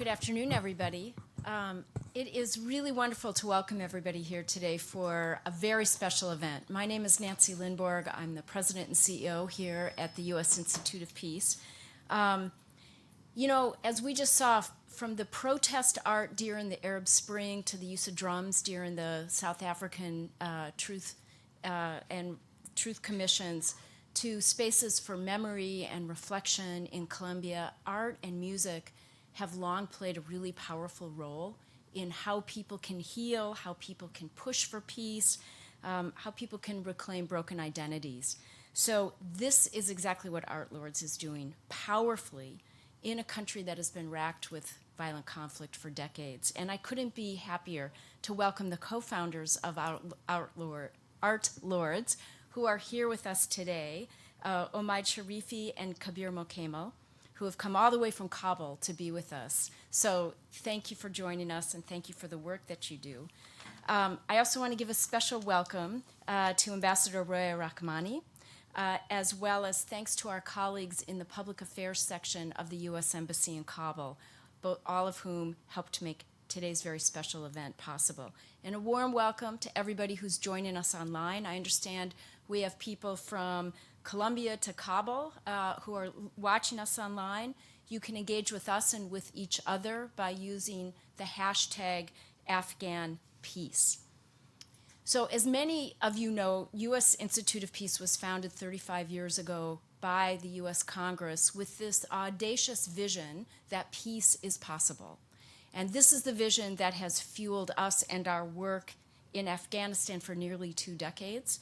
Good afternoon, everybody. It is really wonderful to welcome everybody here today for a very special event. My name is Nancy Lindborg. I'm the president and CEO here at the U.S. Institute of Peace. You know, as we just saw, from the protest art during the Arab Spring to the use of drums during the South African Truth Commissions, to spaces for memory and reflection in Colombia, art and music have long played a really powerful role in how people can heal, how people can push for peace, how people can reclaim broken identities. So this is exactly what ArtLords is doing powerfully in a country that has been racked with violent conflict for decades. And I couldn't be happier to welcome the co-founders of ArtLords, who are here with us today, Omaid, Sharifi, and Kabir Mokamel, who have come all the way from Kabul to be with us. So thank you for joining us, and thank you for the work that you do. I also want to give a special welcome to Ambassador Roya Rahmani, as well as thanks to our colleagues in the public affairs section of the U.S. Embassy in Kabul, all of whom helped to make today's very special event possible. And a warm welcome to everybody who's joining us online. I understand we have people from Colombia to Kabul who are watching us online. You can engage with us and with each other by using the hashtag Afghan Peace. So as many of you know, U.S. Institute of Peace was founded 35 years ago by the U.S. Congress with this audacious vision that peace is possible. And this is the vision that has fueled us and our work in Afghanistan for nearly 2 decades,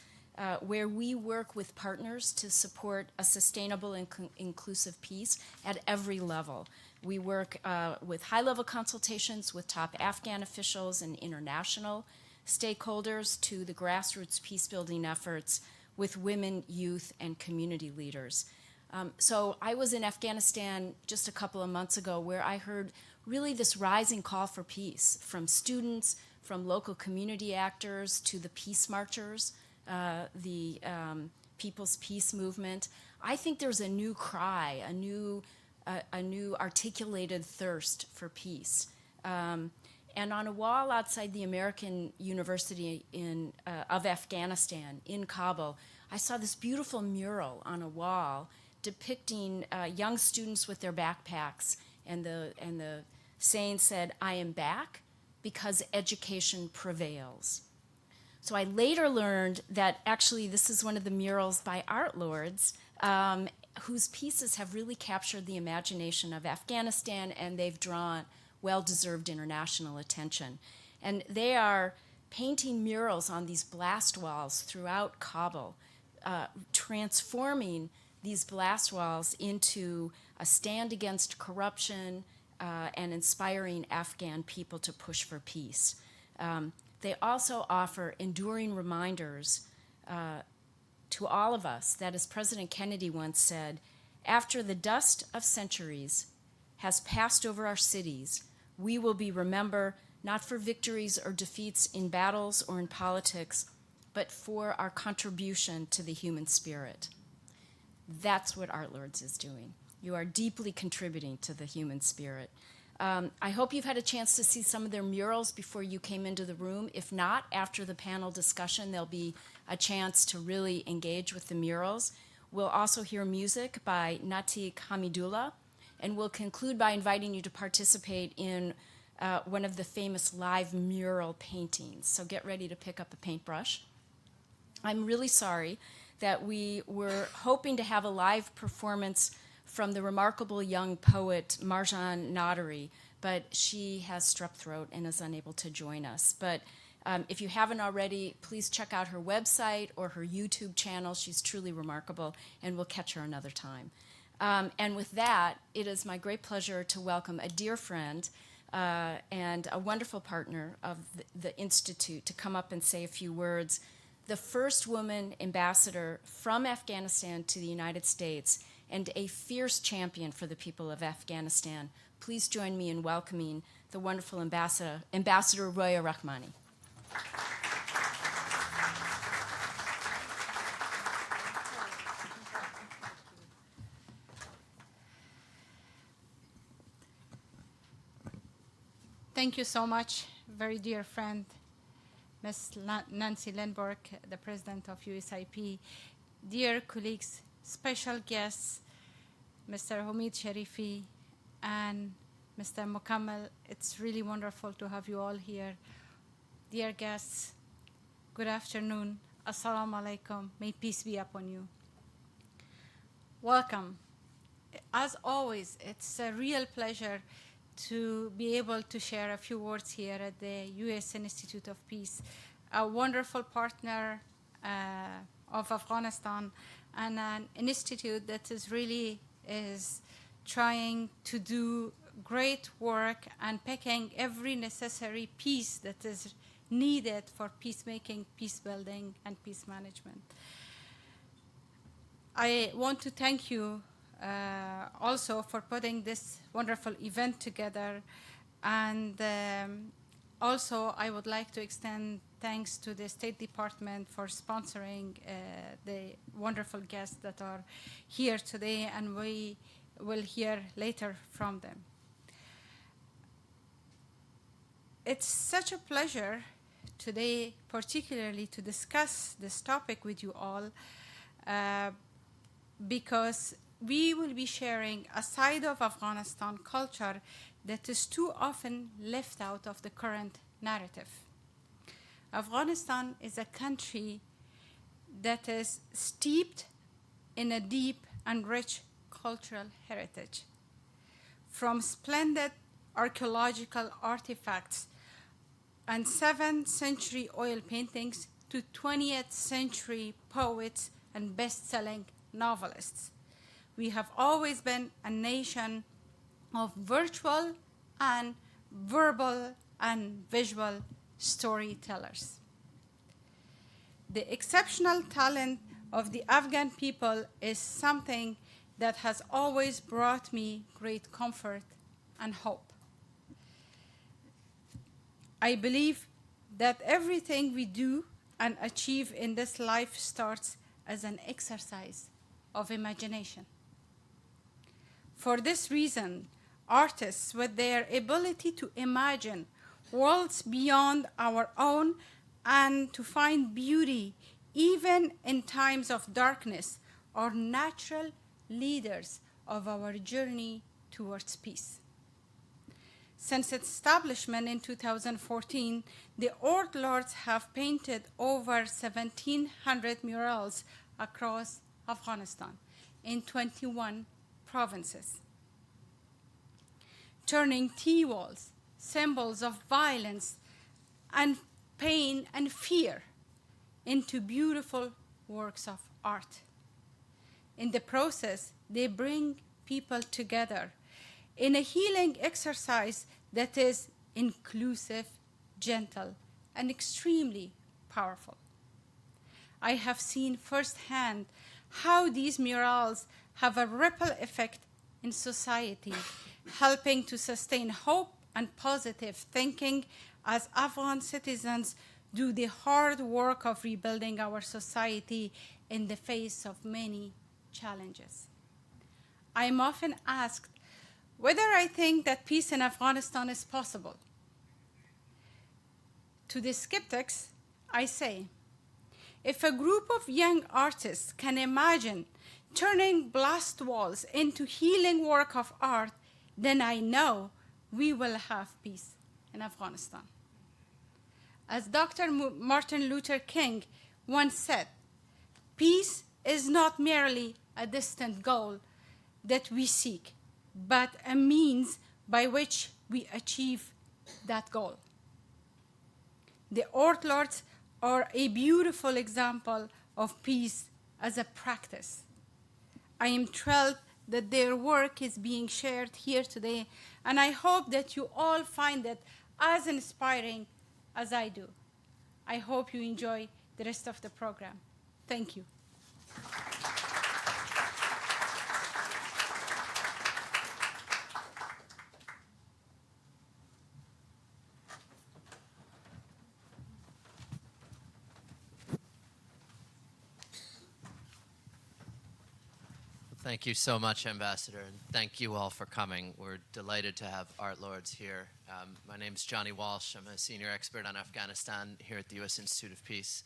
where we work with partners to support a sustainable and inclusive peace at every level. We work with high-level consultations with top Afghan officials and international stakeholders to the grassroots peace-building efforts with women, youth, and community leaders. So I was in Afghanistan just a couple of months ago where I heard really this rising call for peace from students, from local community actors to the peace marchers, the People's Peace Movement. I think there's a new cry, a new articulated thirst for peace. And on a wall outside the American University of Afghanistan in Kabul, I saw this beautiful mural on a wall depicting young students with their backpacks, and the saying said, "I am back because education prevails." So I later learned that actually this is one of the murals by ArtLords, whose pieces have really captured the imagination of Afghanistan, and they've drawn well-deserved international attention. And they are painting murals on these blast walls throughout Kabul, transforming these blast walls into a stand against corruption and inspiring Afghan people to push for peace. They also offer enduring reminders to all of us that, as President Kennedy once said, after the dust of centuries has passed over our cities, we will be remembered not for victories or defeats in battles or in politics, but for our contribution to the human spirit. That's what ArtLords is doing. You are deeply contributing to the human spirit. I hope you've had a chance to see some of their murals before you came into the room. If not, after the panel discussion, there'll be a chance to really engage with the murals. We'll also hear music by Natiq Hamidullah, and we'll conclude by inviting you to participate in one of the famous live mural paintings. So get ready to pick up a paintbrush. I'm really sorry that we were hoping to have a live performance from the remarkable young poet Marjan Nadari, but she has strep throat and is unable to join us. But if you haven't already, please check out her website or her YouTube channel. She's truly remarkable, and we'll catch her another time. And with that, it is my great pleasure to welcome a dear friend and a wonderful partner of the Institute to come up and say a few words. The first woman ambassador from Afghanistan to the United States and a fierce champion for the people of Afghanistan. Please join me in welcoming the wonderful Ambassador Roya Rahmani. Thank you so much, very dear friend, Ms. Nancy Lindborg, the president of USIP, dear colleagues, special guests, Mr. Omaid Sharifi and Mr. Mokamel. It's really wonderful to have you all here. Dear guests, good afternoon. Assalamu alaikum. May peace be upon you. Welcome. As always, it's a real pleasure to be able to share a few words here at the U.S. Institute of Peace, a wonderful partner of Afghanistan and an institute that is trying to do great work and picking every necessary piece that is needed for peacemaking, peace building, and peace management. I want to thank you also for putting this wonderful event together. And also, I would like to extend thanks to the State Department for sponsoring the wonderful guests that are here today, and we will hear later from them. It's such a pleasure today, particularly to discuss this topic with you all, because we will be sharing a side of Afghanistan culture that is too often left out of the current narrative. Afghanistan is a country that is steeped in a deep and rich cultural heritage. From splendid archaeological artifacts and 7th century oil paintings to 20th century poets and best-selling novelists. We have always been a nation of virtual and verbal and visual storytellers. The exceptional talent of the Afghan people is something that has always brought me great comfort and hope. I believe that everything we do and achieve in this life starts as an exercise of imagination. For this reason, artists, with their ability to imagine worlds beyond our own and to find beauty even in times of darkness, are natural leaders of our journey towards peace. Since its establishment in 2014, the ArtLords have painted over 1,700 murals across Afghanistan in 21 provinces, turning tea walls, symbols of violence and pain and fear, into beautiful works of art. In the process, they bring people together in a healing exercise that is inclusive, gentle, and extremely powerful. I have seen firsthand how these murals have a ripple effect in society, helping to sustain hope and positive thinking as Afghan citizens do the hard work of rebuilding our society in the face of many challenges. I am often asked whether I think that peace in Afghanistan is possible. To the skeptics, I say, if a group of young artists can imagine turning blast walls into healing work of art, then I know we will have peace in Afghanistan. As Dr. Martin Luther King once said, peace is not merely a distant goal that we seek, but a means by which we achieve that goal. The ArtLords are a beautiful example of peace as a practice. I am thrilled that their work is being shared here today, and I hope that you all find it as inspiring as I do. I hope you enjoy the rest of the program. Thank you. Thank you so much, Ambassador, and thank you all for coming. We're delighted to have ArtLords here. My name is Johnny Walsh. I'm a senior expert on Afghanistan here at the U.S. Institute of Peace.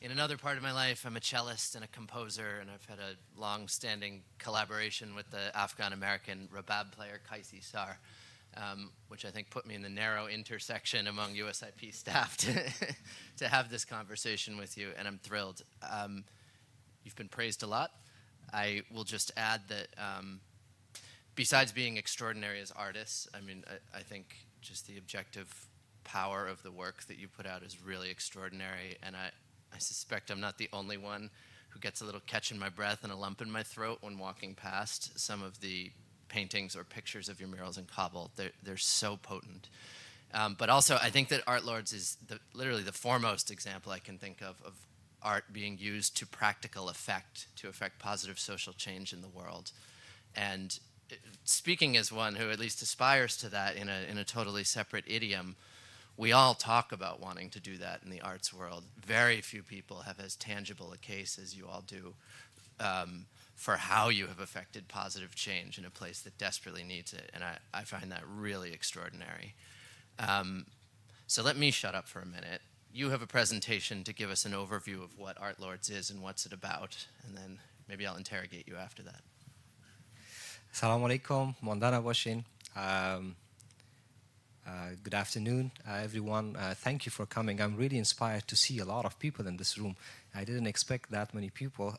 In another part of my life, I'm a cellist and a composer, and I've had a long-standing collaboration with the Afghan-American rabab player Kaisi Sar, which I think put me in the narrow intersection among USIP staff to have this conversation with you, and I'm thrilled. You've been praised a lot. I will just add that besides being extraordinary as artists, I mean, I think just the objective power of the work that you put out is really extraordinary, and I suspect I'm not the only one who gets a little catch in my breath and a lump in my throat when walking past some of the paintings or pictures of your murals in Kabul. They're so potent. But also, I think that ArtLords is literally the foremost example I can think of art being used to practical effect, to affect positive social change in the world. And speaking as one who at least aspires to that in a totally separate idiom, we all talk about wanting to do that in the arts world. Very few people have as tangible a case as you all do for how you have affected positive change in a place that desperately needs it, and I find that really extraordinary. So let me shut up for a minute. You have a presentation to give us an overview of what ArtLords is and what's it about, and then maybe I'll interrogate you after that. Assalamu alaikum, Mondana Washin. Good afternoon, everyone. Thank you for coming. I'm really inspired to see a lot of people in this room. I didn't expect that many people.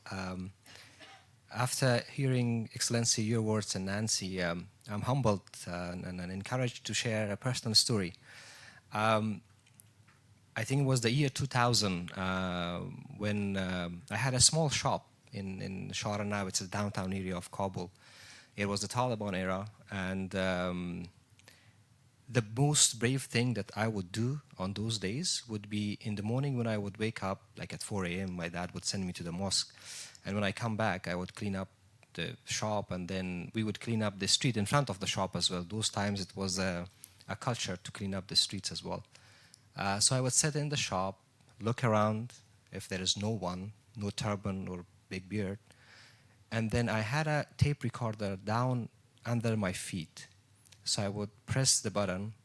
After hearing Excellency your words and Nancy, I'm humbled and encouraged to share a personal story. I think it was the year 2000 when I had a small shop in Sharana, which is the downtown area of Kabul. It was the Taliban era, and the most brave thing that I would do on those days would be in the morning when I would wake up, like at 4 a.m., my dad would send me to the mosque. And when I come back, I would clean up the shop, and then we would clean up the street in front of the shop as well. Those times it was a culture to clean up the streets as well. So I would sit in the shop, look around if there is no one, no turban or big beard. And then I had a tape recorder down under my feet. So I would press the button,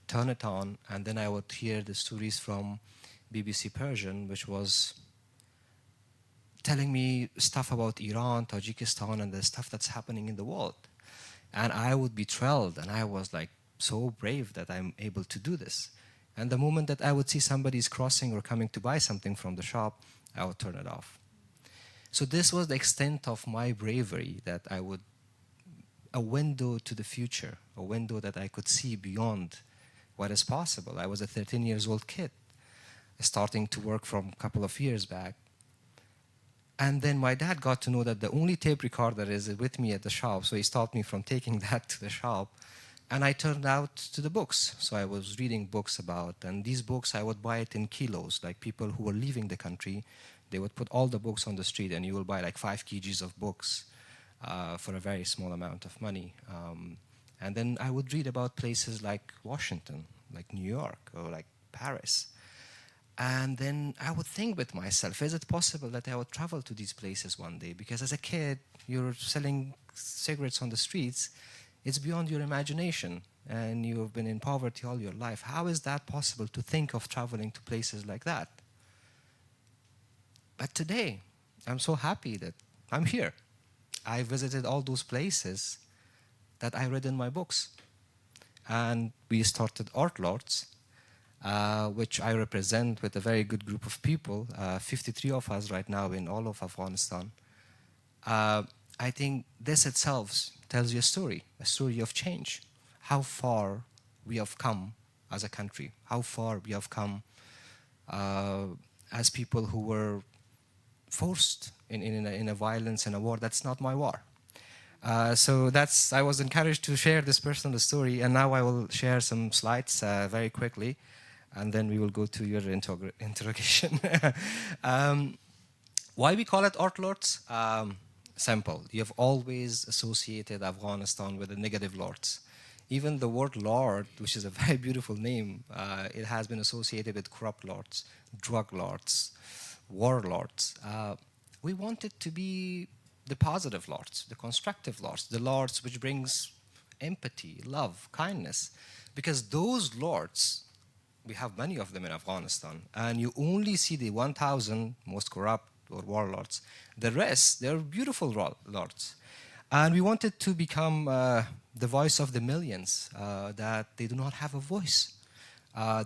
turn it on, and then I would hear the stories from BBC Persian, which was telling me stuff about Iran, Tajikistan, and the stuff that's happening in the world. And I would be thrilled, and I was like so brave that I'm able to do this. And the moment that I would see somebody's crossing or coming to buy something from the shop, I would turn it off. So this was the extent of my bravery, that I would, a window to the future, a window that I could see beyond what is possible. I was a 13-year-old kid, starting to work from a couple of years back. And then my dad got to know that the only tape recorder is with me at the shop, so he stopped me from taking that to the shop. And I turned out to the books. So I was reading books about, and these books I would buy it in kilos, like people who were leaving the country, they would put all the books on the street, and you will buy like 5 kgs of books for a very small amount of money. And then I would read about places like Washington, like New York, or like Paris. And then I would think with myself, is it possible that I would travel to these places one day? Because as a kid, you're selling cigarettes on the streets. It's beyond your imagination, and you've been in poverty all your life. How is that possible to think of traveling to places like that? But today, I'm so happy that I'm here. I visited all those places that I read in my books. And we started ArtLords, which I represent with a very good group of people, 53 of us right now in all of Afghanistan. I think this itself tells you a story of change. How far we have come as a country, how far we have come as people who were forced in a violence, in a war that's not my war. So I was encouraged to share this personal story, and now I will share some slides very quickly, and then we will go to your interrogation. Why we call it ArtLords? Simple. You have always associated Afghanistan with the negative lords. Even the word lord, which is a very beautiful name, it has been associated with corrupt lords, drug lords, warlords. We wanted to be the positive lords, the constructive lords, the lords which brings empathy, love, kindness. Because those lords, we have many of them in Afghanistan, and you only see the 1,000 most corrupt or warlords. The rest, they're beautiful lords. And we wanted to become the voice of the millions that they do not have a voice.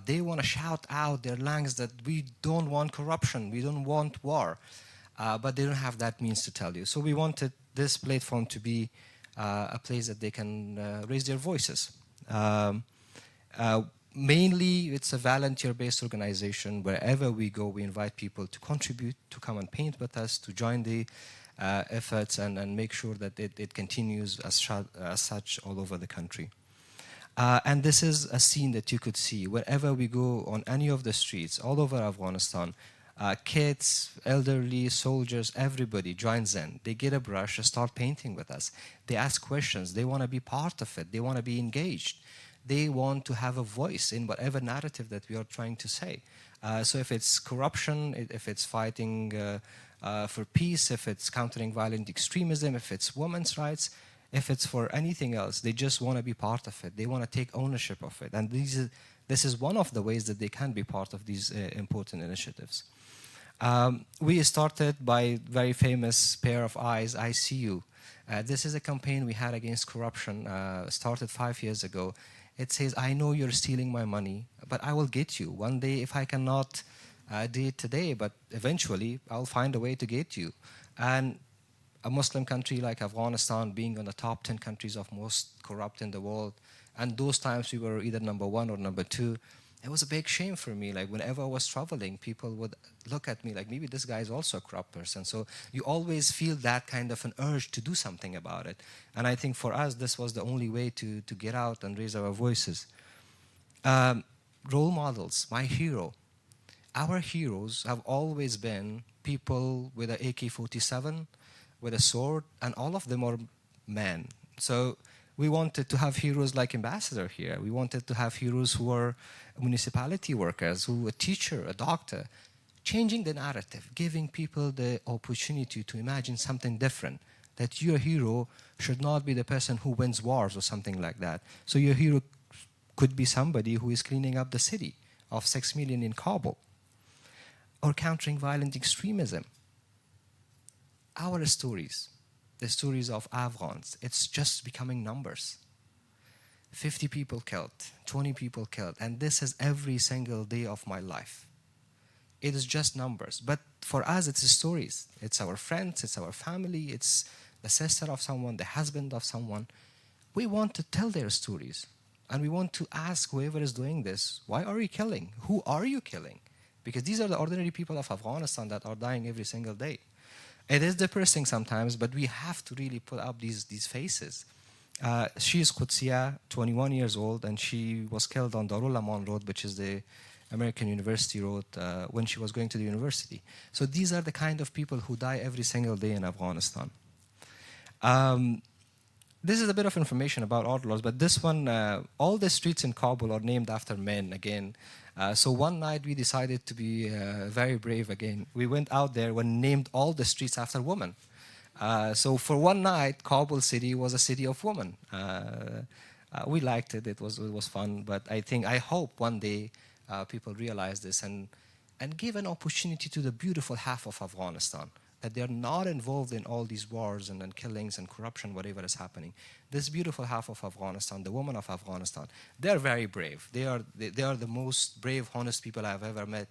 They want to shout out their lungs that we don't want corruption, we don't want war, but they don't have that means to tell you. So we wanted this platform to be a place that they can raise their voices. Mainly, it's a volunteer-based organization. Wherever we go, we invite people to contribute, to come and paint with us, to join the efforts and make sure that it continues as such all over the country. And this is a scene that you could see wherever we go on any of the streets all over Afghanistan. Kids, elderly, soldiers, everybody joins in. They get a brush and start painting with us. They ask questions. They want to be part of it. They want to be engaged. They want to have a voice in whatever narrative that we are trying to say. So if it's corruption, if it's fighting for peace, if it's countering violent extremism, if it's women's rights, if it's for anything else, they just want to be part of it. They want to take ownership of it. And this is one of the ways that they can be part of these important initiatives. We started by very famous pair of eyes, I See You. This is a campaign we had against corruption, started 5 years ago. It says, I know you're stealing my money, but I will get you. One day, if I cannot do it today, but eventually, I'll find a way to get you. And a Muslim country like Afghanistan being on the top 10 countries of most corrupt in the world, and those times we were either number 1 or number 2, it was a big shame for me. Like whenever I was traveling, people would look at me like, maybe this guy is also a corrupt person. So you always feel that kind of an urge to do something about it. And I think for us, this was the only way to get out and raise our voices. Role models, my hero. Our heroes have always been people with an AK-47, with a sword, and all of them are men. So we wanted to have heroes like Ambassador here. We wanted to have heroes who are municipality workers, who a teacher, a doctor, changing the narrative, giving people the opportunity to imagine something different, that your hero should not be the person who wins wars or something like that. So your hero could be somebody who is cleaning up the city of 6 million in Kabul, or countering violent extremism. Our stories, the stories of Afghans, it's just becoming numbers. 50 people killed, 20 people killed, and this is every single day of my life. It is just numbers, but for us it's stories. It's our friends, it's our family, it's the sister of someone, the husband of someone. We want to tell their stories, and we want to ask whoever is doing this, why are you killing? Who are you killing? Because these are the ordinary people of Afghanistan that are dying every single day. It is depressing sometimes, but we have to really put up these faces. She is Qudsiya, 21 years old, and she was killed on Darul Aman Road, which is the American University Road, when she was going to the university. So these are the kind of people who die every single day in Afghanistan. This is a bit of information about ArtLords, but this one, all the streets in Kabul are named after men again. So one night we decided to be very brave again. We went out there and named all the streets after women. So for one night, Kabul city was a city of women. We liked it. It was fun. But I hope one day people realize this and give an opportunity to the beautiful half of Afghanistan, that they're not involved in all these wars and killings and corruption, whatever is happening. This beautiful half of Afghanistan, the women of Afghanistan, they're very brave. They are the most brave, honest people I've ever met.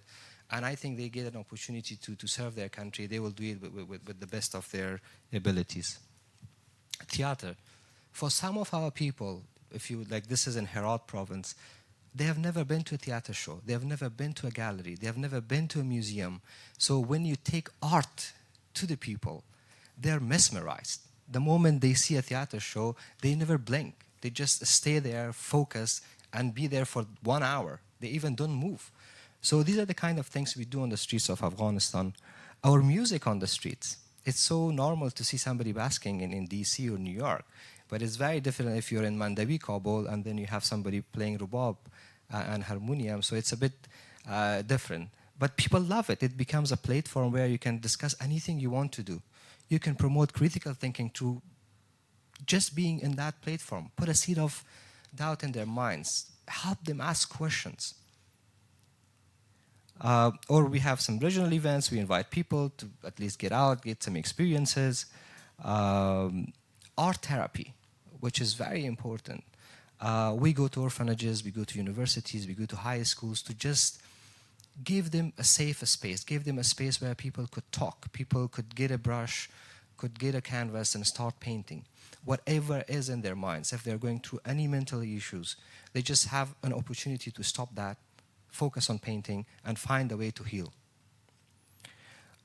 And I think they get an opportunity to serve their country. They will do it with the best of their abilities. Theater. For some of our people, this is in Herat province, they have never been to a theater show. They have never been to a gallery. They have never been to a museum. So when you take art to the people, they're mesmerized. The moment they see a theater show, they never blink. They just stay there, focus, and be there for 1 hour. They even don't move. So these are the kind of things we do on the streets of Afghanistan. Our music on the streets. It's so normal to see somebody basking in DC or New York, but it's very different if you're in Mandawi, Kabul, and then you have somebody playing rubab and harmonium, so it's a bit different. But people love it. It becomes a platform where you can discuss anything you want to do. You can promote critical thinking through just being in that platform. Put a seed of doubt in their minds. Help them ask questions. Or we have some regional events. We invite people to at least get out, get some experiences. Art therapy, which is very important. We go to orphanages, we go to universities, we go to high schools to just give them a safe space, give them a space where people could talk, people could get a brush, could get a canvas and start painting. Whatever is in their minds, if they're going through any mental issues, they just have an opportunity to stop that, focus on painting, and find a way to heal.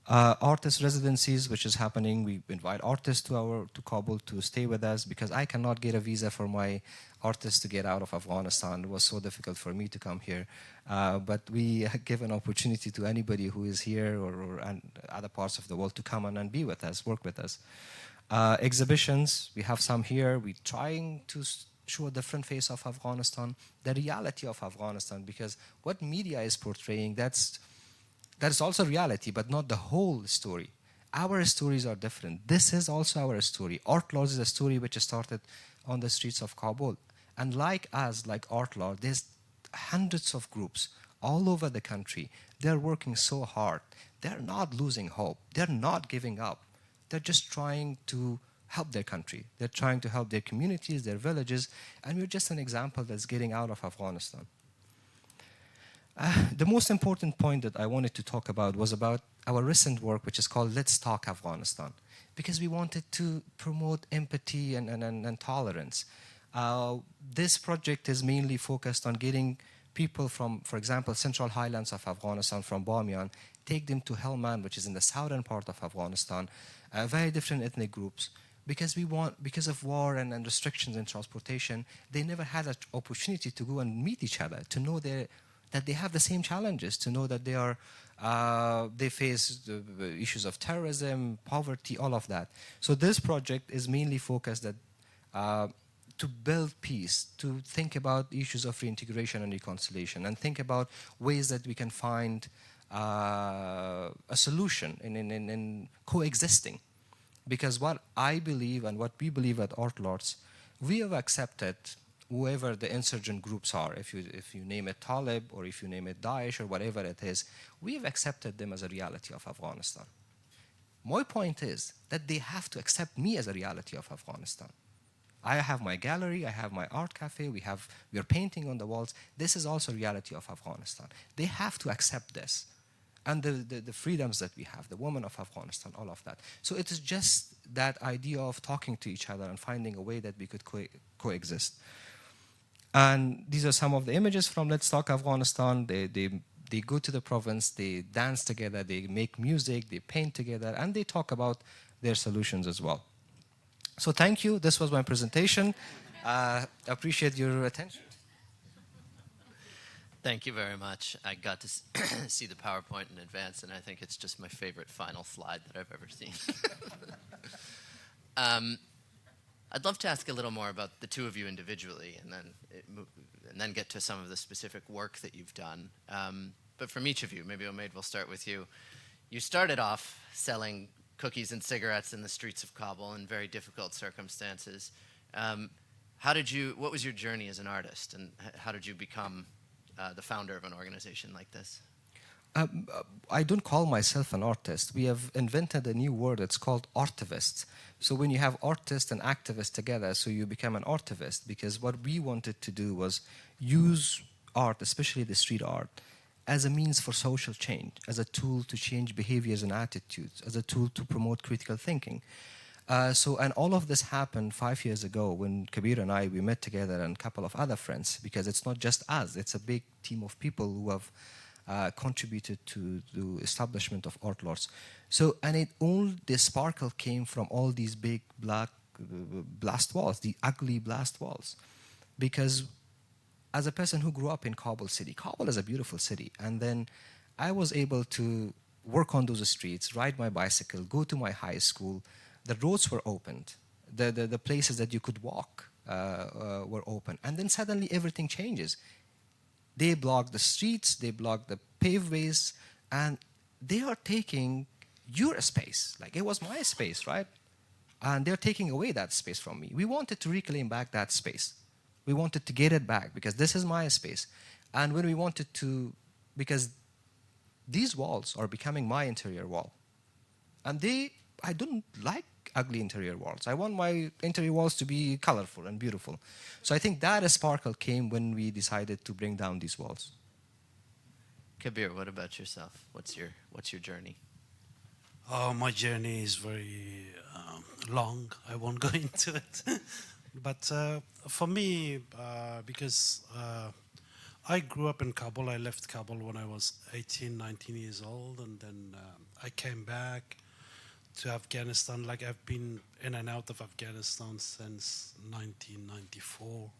Artist residencies, which is happening. We invite artists to Kabul to stay with us because I cannot get a visa for my artists to get out of Afghanistan. It was so difficult for me to come here. But we give an opportunity to anybody who is here or other parts of the world to come and be with us, work with us. Exhibitions, we have some here. We're trying to show a different face of Afghanistan, the reality of Afghanistan, because what media is portraying, that's also reality, but not the whole story. Our stories are different. This is also our story. ArtLords is a story which started on the streets of Kabul. And like us, like ArtLords, there's hundreds of groups all over the country. They're working so hard. They're not losing hope. They're not giving up. They're just trying to help their country. They're trying to help their communities, their villages, and we're just an example that's getting out of Afghanistan. The most important point that I wanted to talk about was about our recent work, which is called Let's Talk Afghanistan, because we wanted to promote empathy and tolerance. This project is mainly focused on getting people from, for example, central highlands of Afghanistan, from Bamiyan, take them to Helmand, which is in the southern part of Afghanistan, very different ethnic groups. Because of war and restrictions in transportation, they never had an opportunity to go and meet each other, to know that they have the same challenges, to know that they face the issues of terrorism, poverty, all of that. So this project is mainly focused to build peace, to think about issues of reintegration and reconciliation, and think about ways that we can find a solution in coexisting. Because what I believe and what we believe at ArtLords, we have accepted whoever the insurgent groups are. If you name it Talib, or if you name it Daesh, or whatever it is, we have accepted them as a reality of Afghanistan. My point is that they have to accept me as a reality of Afghanistan. I have my gallery, I have my art cafe, we are painting on the walls. This is also reality of Afghanistan. They have to accept this. And the freedoms that we have, the women of Afghanistan, all of that. So it is just that idea of talking to each other and finding a way that we could coexist. And these are some of the images from Let's Talk Afghanistan. They go to the province, they dance together, they make music, they paint together, and they talk about their solutions as well. So thank you. This was my presentation. Appreciate your attention. Thank you very much. I got to see the PowerPoint in advance, and I think it's just my favorite final slide that I've ever seen. I'd love to ask a little more about the two of you individually, and then get to some of the specific work that you've done. But from each of you, maybe Omaid, we'll start with you. You started off selling cookies and cigarettes in the streets of Kabul in very difficult circumstances. What was your journey as an artist, and how did you become the founder of an organization like this? I don't call myself an artist. We have invented a new word. It's called artivist. So when you have artist and activist together, so you become an artivist, because what we wanted to do was use art, especially the street art, as a means for social change, as a tool to change behaviors and attitudes, as a tool to promote critical thinking. And all of this happened 5 years ago when Kabir and we met together, and a couple of other friends, because it's not just us, it's a big team of people who have contributed to the establishment of ArtLords. So, and the sparkle came from all these big black blast walls, the ugly blast walls. Because as a person who grew up in Kabul city, Kabul is a beautiful city, and then I was able to work on those streets, ride my bicycle, go to my high school. The roads were opened. The places that you could walk were open. And then suddenly everything changes. They block the streets, they block the paveways, and they are taking your space. Like, it was my space, right? And they're taking away that space from me. We wanted to reclaim back that space. We wanted to get it back because this is my space. And when we wanted to, because these walls are becoming my interior wall. And I don't like ugly interior walls. I want my interior walls to be colorful and beautiful. So I think that sparkle came when we decided to bring down these walls. Kabir, what about yourself? What's your journey? My journey is very long. I won't go into it. But for me, because I grew up in Kabul, I left Kabul when I was 18, 19 years old, and then I came back to Afghanistan. Like, I've been in and out of Afghanistan since 1994,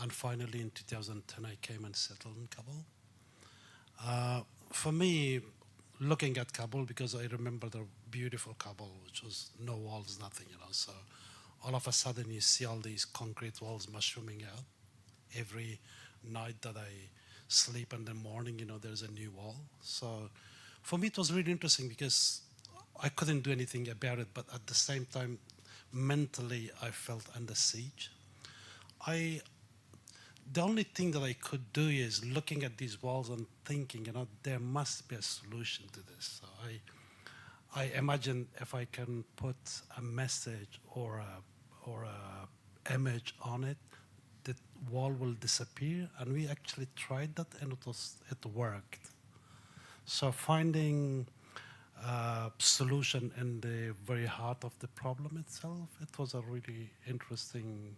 and finally in 2010 I came and settled in Kabul. For me, looking at Kabul, because I remember the beautiful Kabul, which was no walls, nothing, so all of a sudden you see all these concrete walls mushrooming out. Every night that I sleep in the morning, there's a new wall. So for me, it was really interesting because I couldn't do anything about it, but at the same time, mentally, I felt under siege. The only thing that I could do is looking at these walls and thinking, there must be a solution to this. So I imagine if I can put a message or a image on it, the wall will disappear. And we actually tried that, and it worked. So finding a solution in the very heart of the problem itself, it was a really interesting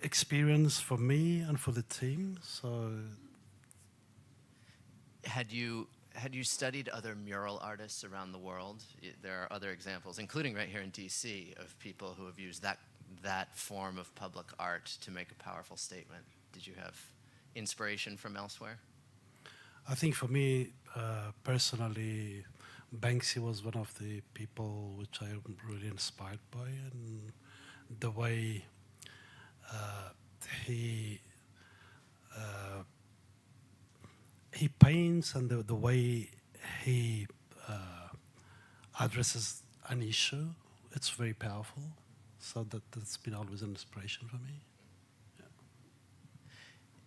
experience for me and for the team. So, had you studied other mural artists around the world? There are other examples, including right here in DC, of people who have used that form of public art to make a powerful statement. Did you have inspiration from elsewhere? I think for me, personally, Banksy was one of the people which I am really inspired by, and the way he paints and the way he addresses an issue, it's very powerful. So that's been always an inspiration for me. Yeah.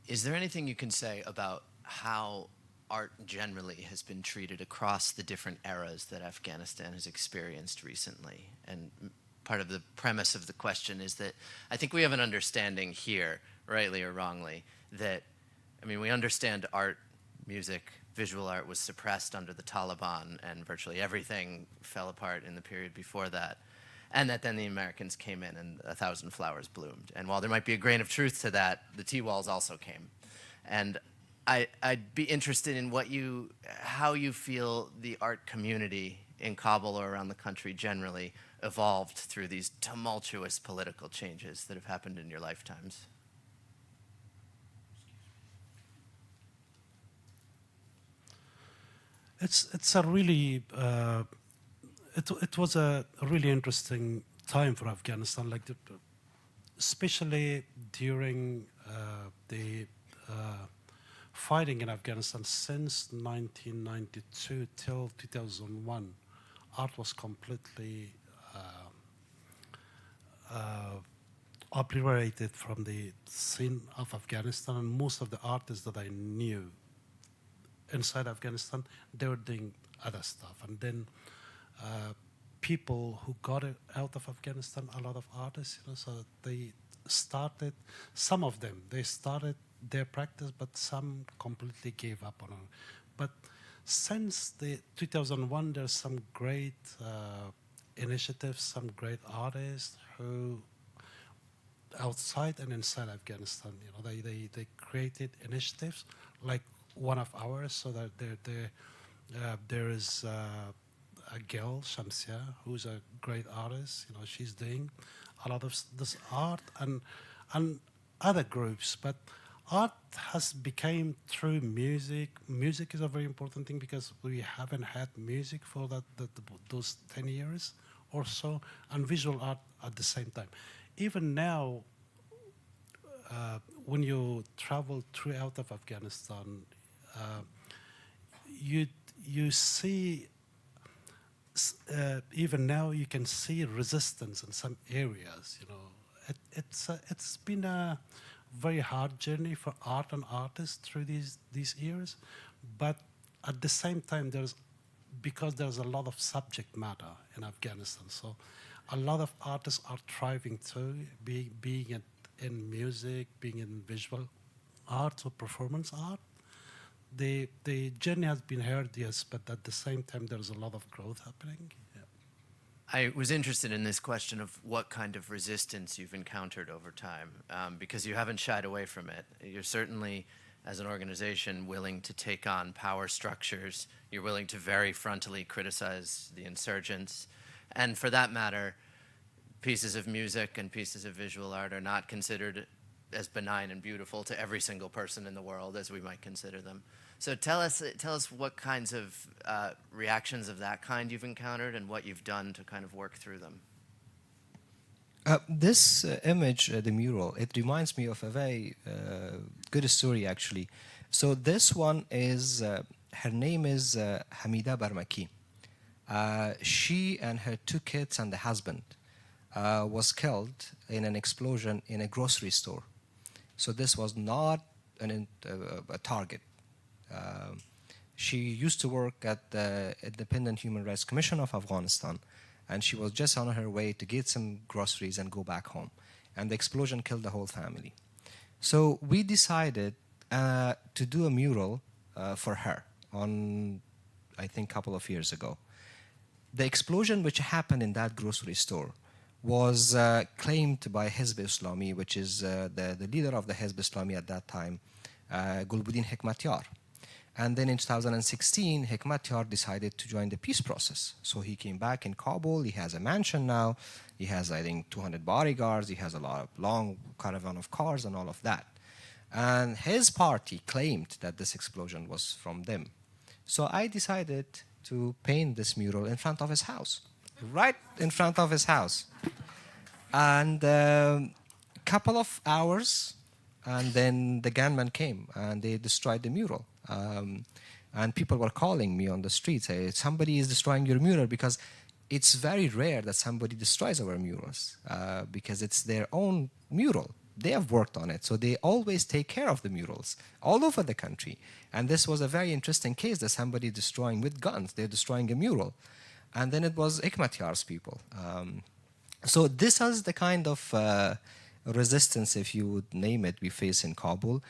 Is there anything you can say about how art generally has been treated across the different eras that Afghanistan has experienced recently? And part of the premise of the question is that I think we have an understanding here, rightly or wrongly, that, we understand art, music, visual art was suppressed under the Taliban, and virtually everything fell apart in the period before that. And that then the Americans came in and 1,000 flowers bloomed. And while there might be a grain of truth to that, the T-walls also came. And I'd be interested in how you feel the art community in Kabul or around the country generally evolved through these tumultuous political changes that have happened in your lifetimes. It's a really it was a really interesting time for Afghanistan, especially during the fighting in Afghanistan since 1992 till 2001. Art was completely obliterated from the scene of Afghanistan, and most of the artists that I knew inside Afghanistan, they were doing other stuff. And then people who got out of Afghanistan, a lot of artists, so they started, some of them, they started their practice, but some completely gave up on it. But since the 2001, there's some great initiatives, some great artists who outside and inside Afghanistan, they created initiatives like one of ours, so that there is a girl, Shamsia, who's a great artist. She's doing a lot of this art and other groups. But art has become through music. Music is a very important thing because we haven't had music for those 10 years or so, and visual art at the same time. Even now, when you travel throughout of Afghanistan, you see, even now you can see resistance in some areas. You know, it's been a very hard journey for art and artists through these years, but at the same time, because there's a lot of subject matter in Afghanistan, so a lot of artists are thriving too, being it in music, being in visual art or performance art. The journey has been hard, yes, but at the same time, there's a lot of growth happening. Yeah. I was interested in this question of what kind of resistance you've encountered over time, because you haven't shied away from it. You're certainly, as an organization, willing to take on power structures. You're willing to very frontally criticize the insurgents. And for that matter, pieces of music and pieces of visual art are not considered as benign and beautiful to every single person in the world as we might consider them. So tell us what kinds of reactions of that kind you've encountered and what you've done to kind of work through them. This image, the mural, it reminds me of a very good story, actually. So this one is, her name is Hamida Barmaki. She and her 2 kids and the husband was killed in an explosion in a grocery store. So this was not a target. She used to work at the Independent Human Rights Commission of Afghanistan, and she was just on her way to get some groceries and go back home. And the explosion killed the whole family. So we decided to do a mural for her on, I think, a couple of years ago. The explosion which happened in that grocery store was claimed by Hizb Islami, which is the leader of the Hizb Islami at that time, Gulbuddin Hekmatyar. And then in 2016, Hekmatyar decided to join the peace process. So he came back in Kabul. He has a mansion now. He has, I think, 200 bodyguards. He has a long caravan of cars and all of that. And his party claimed that this explosion was from them. So I decided to paint this mural in front of his house, right in front of his house. And a couple of hours, and then the gunmen came and they destroyed the mural. And people were calling me on the street, say, somebody is destroying your mural, because it's very rare that somebody destroys our murals, because it's their own mural. They have worked on it, so they always take care of the murals all over the country. And this was a very interesting case that somebody destroying with guns, they're destroying a mural. And then it was Hekmatyar's people. So this is the kind of resistance, if you would name it, we face in Kabul.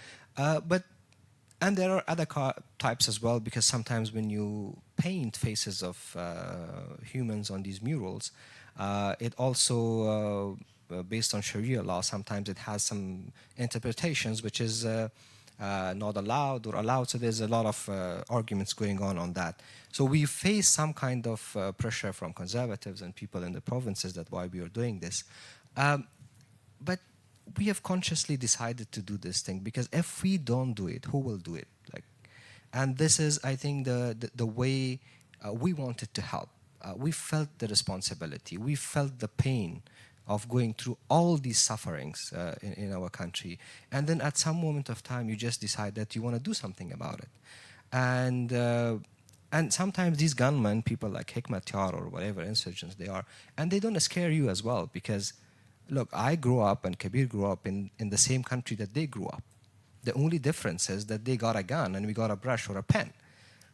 And there are other types as well, because sometimes when you paint faces of humans on these murals, it also, based on Sharia law, sometimes it has some interpretations which is not allowed or allowed. So there's a lot of arguments going on that. So we face some kind of pressure from conservatives and people in the provinces that why we are doing this. But we have consciously decided to do this thing, because if we don't do it, who will do it? And this is, I think, the way we wanted to help. We felt the responsibility. We felt the pain of going through all these sufferings in our country. And then at some moment of time, you just decide that you want to do something about it. And sometimes these gunmen, people like Hekmatyar or whatever insurgents they are, and they don't scare you as well, because look, I grew up and Kabir grew up in the same country that they grew up. The only difference is that they got a gun and we got a brush or a pen.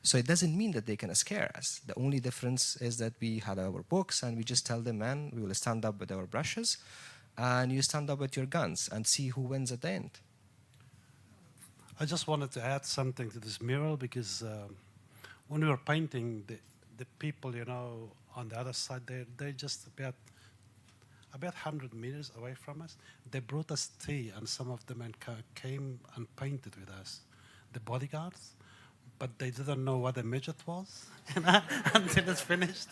So it doesn't mean that they can scare us. The only difference is that we had our books and we just tell them, man, we will stand up with our brushes and you stand up with your guns and see who wins at the end. I just wanted to add something to this mural, because when we were painting, the people, on the other side, they're just about 100 meters away from us. They brought us tea, and some of them came and painted with us, the bodyguards, but they didn't know what a midget was until it's finished.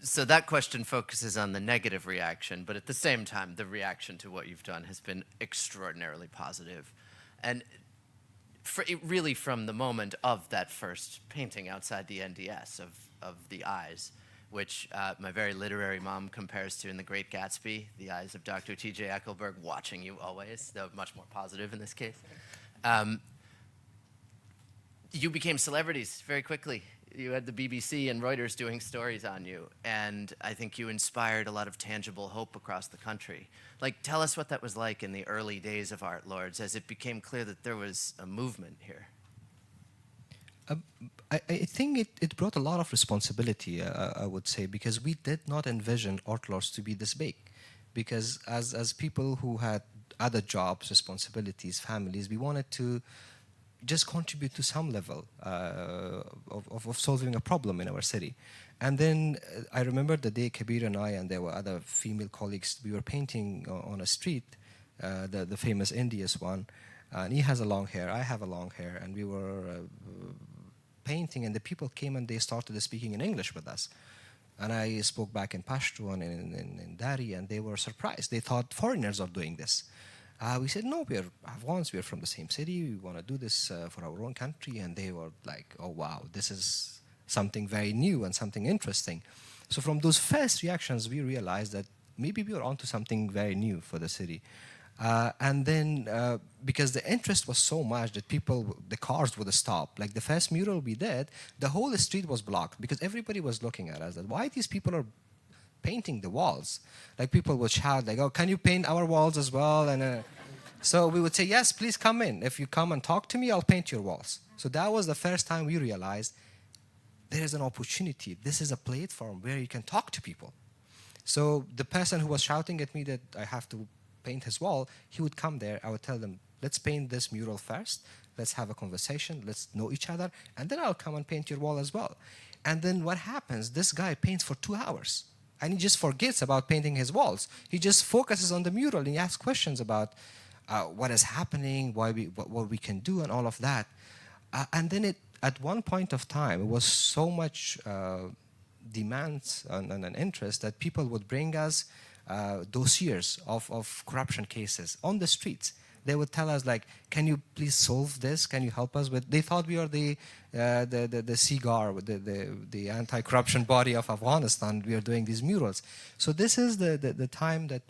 So that question focuses on the negative reaction, but at the same time, the reaction to what you've done has been extraordinarily positive. And really from the moment of that first painting outside the NDS of the eyes, which my very literary mom compares to in The Great Gatsby, the eyes of Dr. T.J. Ecclesburg watching you always, though much more positive in this case. You became celebrities very quickly. You had the BBC and Reuters doing stories on you, and I think you inspired a lot of tangible hope across the country. Like, tell us what that was like in the early days of ArtLords as it became clear that there was a movement here. I think it brought a lot of responsibility, I would say, because we did not envision ArtLords to be this big. Because as people who had other jobs, responsibilities, families, we wanted to just contribute to some level of solving a problem in our city. And then I remember the day Kabir and I, and there were other female colleagues, we were painting on a street, the famous India's one, and he has a long hair, I have a long hair, and we were painting, and the people came and they started speaking in English with us. And I spoke back in Pashto and in Dari, and they were surprised. They thought foreigners are doing this. We said, no, we're Afghans, we're from the same city, we want to do this for our own country. And they were like, oh, wow, this is something very new and something interesting. So from those first reactions, we realized that maybe we were onto something very new for the city. And then, because the interest was so much that the cars would stop. Like the first mural we did, the whole street was blocked because everybody was looking at us. That why these people are painting the walls? Like people would shout, like, "Oh, can you paint our walls as well?" And so we would say, "Yes, please come in. If you come and talk to me, I'll paint your walls." So that was the first time we realized there is an opportunity. This is a platform where you can talk to people. So the person who was shouting at me that I have to paint his wall, he would come there. I would tell them, let's paint this mural first. Let's have a conversation. Let's know each other. And then I'll come and paint your wall as well. And then what happens? This guy paints for 2 hours. And he just forgets about painting his walls. He just focuses on the mural and he asks questions about what is happening, what we can do, and all of that. And then at one point of time, it was so much demands and an interest that people would bring us dossiers of corruption cases on the streets. They would tell us, like, can you please solve this? Can you help us with? They thought we were the CIGAR, the anti-corruption body of Afghanistan. We are doing these murals. So this is the time that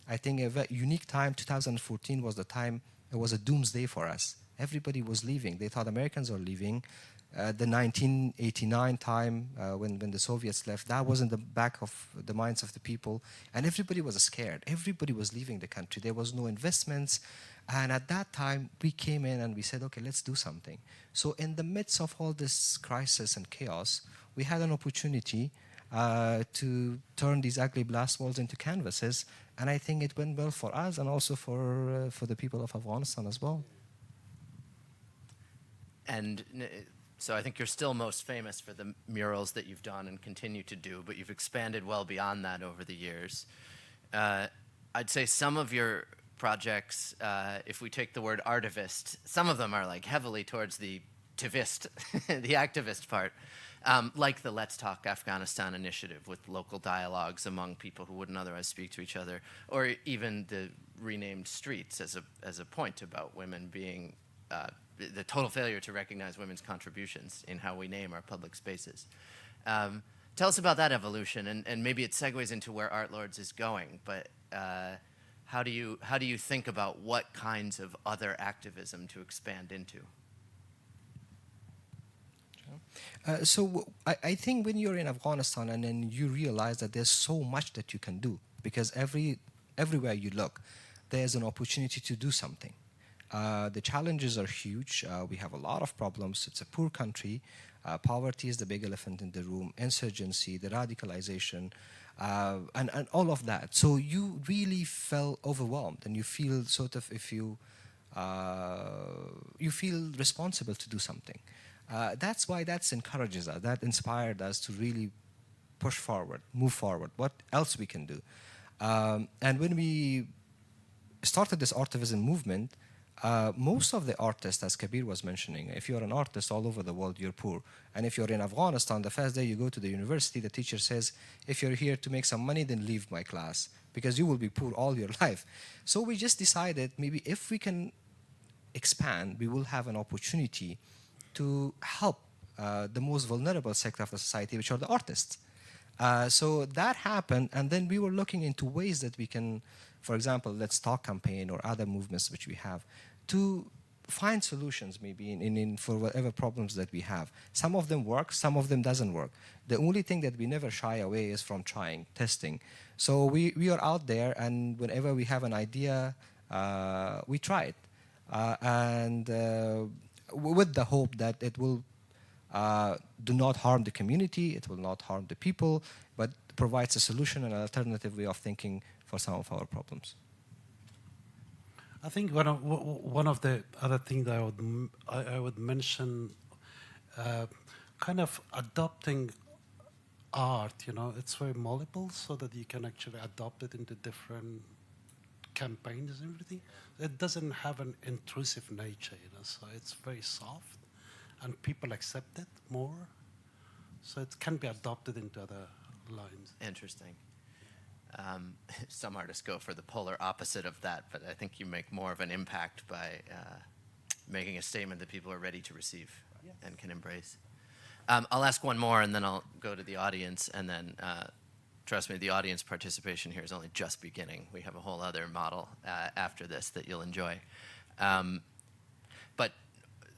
I think a very unique time. 2014 was the time. It was a doomsday for us. Everybody was leaving. They thought Americans are leaving. The 1989 time when the Soviets left, that was in the back of the minds of the people, and everybody was scared. Everybody was leaving the country. There was no investments, and at that time we came in and we said, okay, let's do something. So in the midst of all this crisis and chaos, we had an opportunity to turn these ugly blast walls into canvases, and I think it went well for us and also for the people of Afghanistan as well. And so I think you're still most famous for the murals that you've done and continue to do, but you've expanded well beyond that over the years. I'd say some of your projects, if we take the word artivist, some of them are like heavily towards the tivist, the activist part, like the Let's Talk Afghanistan initiative with local dialogues among people who wouldn't otherwise speak to each other, or even the renamed streets as a point about women being the total failure to recognize women's contributions in how we name our public spaces. Tell us about that evolution, and maybe it segues into where ArtLords is going, but how do you think about what kinds of other activism to expand into? So I think when you're in Afghanistan and then you realize that there's so much that you can do, because everywhere you look, there's an opportunity to do something. The challenges are huge. We have a lot of problems. It's a poor country. Poverty is the big elephant in the room. Insurgency, the radicalization, and all of that. So you really felt overwhelmed, and you feel sort of you feel responsible to do something. That's why that encourages us. That inspired us to really push forward, move forward. What else we can do? And when we started this artivism movement, most of the artists, as Kabir was mentioning, if you're an artist all over the world, you're poor. And if you're in Afghanistan, the first day you go to the university, the teacher says, if you're here to make some money, then leave my class, because you will be poor all your life. So we just decided maybe if we can expand, we will have an opportunity to help the most vulnerable sector of the society, which are the artists. So that happened, and then we were looking into ways that we can, for example, Let's Talk campaign or other movements which we have, to find solutions maybe for whatever problems that we have. Some of them work, some of them doesn't work. The only thing that we never shy away is from trying, testing. So we are out there, and whenever we have an idea, we try it. With the hope that it will do not harm the community, it will not harm the people, but provides a solution and an alternative way of thinking for some of our problems. I think one of the other things that I would mention, kind of adopting art. It's very malleable, so that you can actually adopt it into different campaigns and everything. It doesn't have an intrusive nature, so it's very soft, and people accept it more. So it can be adopted into other lines. Interesting. Some artists go for the polar opposite of that, but I think you make more of an impact by making a statement that people are ready to receive and can embrace. I'll ask one more, and then I'll go to the audience, and then trust me, the audience participation here is only just beginning. We have a whole other model after this that you'll enjoy. But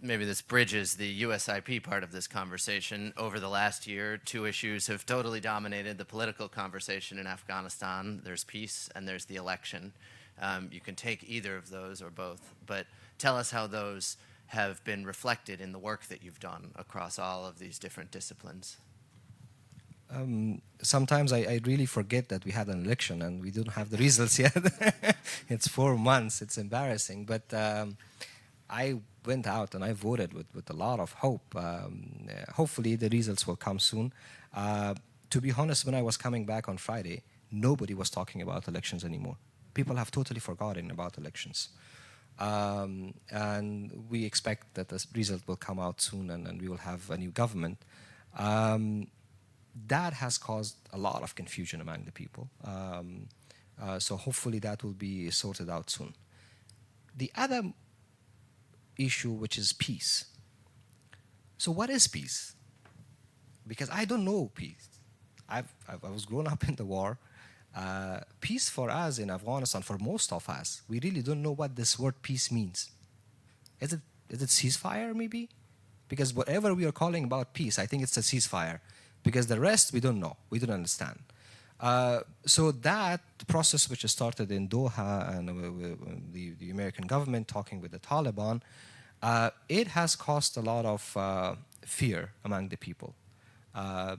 maybe this bridges the USIP part of this conversation. Over the last year, two issues have totally dominated the political conversation in Afghanistan. There's peace and there's the election. You can take either of those or both, but tell us how those have been reflected in the work that you've done across all of these different disciplines. Sometimes I really forget that we had an election and we don't have the results yet. It's 4 months, it's embarrassing, but I went out and I voted with a lot of hope. Hopefully the results will come soon. To be honest, when I was coming back on Friday, nobody was talking about elections anymore. People have totally forgotten about elections. And we expect that the result will come out soon, and we will have a new government. That has caused a lot of confusion among the people. So hopefully that will be sorted out soon. The other issue, which is peace. So what is peace? Because I don't know peace. I was grown up in the war. Peace for us in Afghanistan, for most of us, we really don't know what this word peace means. Is it ceasefire maybe? Because whatever we are calling about peace, I think it's a ceasefire. Because the rest we don't know, we don't understand. So that process, which started in Doha and the American government talking with the Taliban, it has caused a lot of fear among the people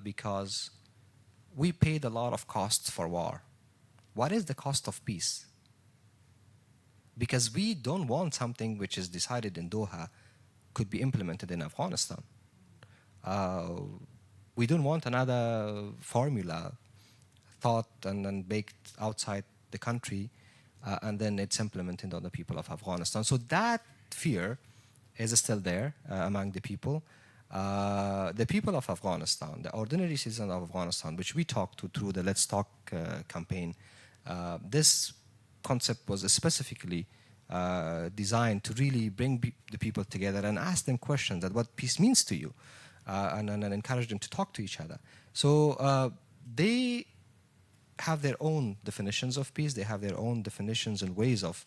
because we paid a lot of costs for war. What is the cost of peace? Because we don't want something which is decided in Doha could be implemented in Afghanistan. We don't want another formula thought and baked outside the country and then it's implemented on the people of Afghanistan. So that fear is still there among the people. The people of Afghanistan, the ordinary citizens of Afghanistan, which we talked to through the Let's Talk campaign, this concept was specifically designed to really bring the people together and ask them questions that what peace means to you and encourage them to talk to each other. So they have their own definitions of peace. They have their own definitions and ways of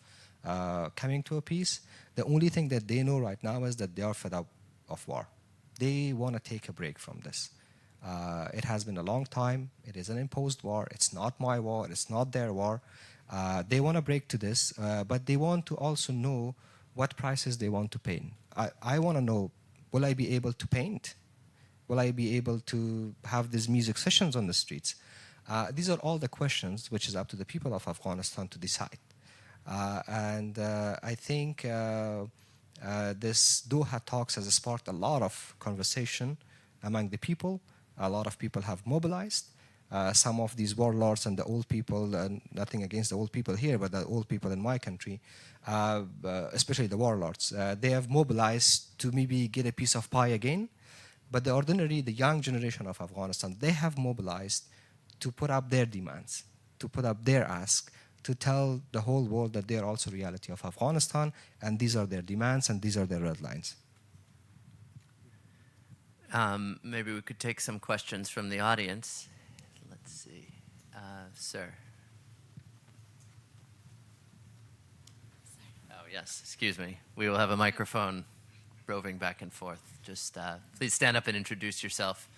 coming to a peace. The only thing that they know right now is that they are fed up of war. They want to take a break from this. It has been a long time. It is an imposed war. It's not my war. It's not their war. They want to break to this, but they want to also know what prices they want to pay. I want to know, will I be able to paint? Will I be able to have these music sessions on the streets? These are all the questions which is up to the people of Afghanistan to decide. And I think this Doha talks has sparked a lot of conversation among the people. A lot of people have mobilized. Some of these warlords and the old people, nothing against the old people here, but the old people in my country, especially the warlords, they have mobilized to maybe get a piece of pie again. But the young generation of Afghanistan, they have mobilized to put up their demands, to put up their ask, to tell the whole world that they are also reality of Afghanistan, and these are their demands and these are their red lines. Maybe we could take some questions from the audience. Let's see. Sir. Oh, yes, excuse me. We will have a microphone roving back and forth. Just please stand up and introduce yourself.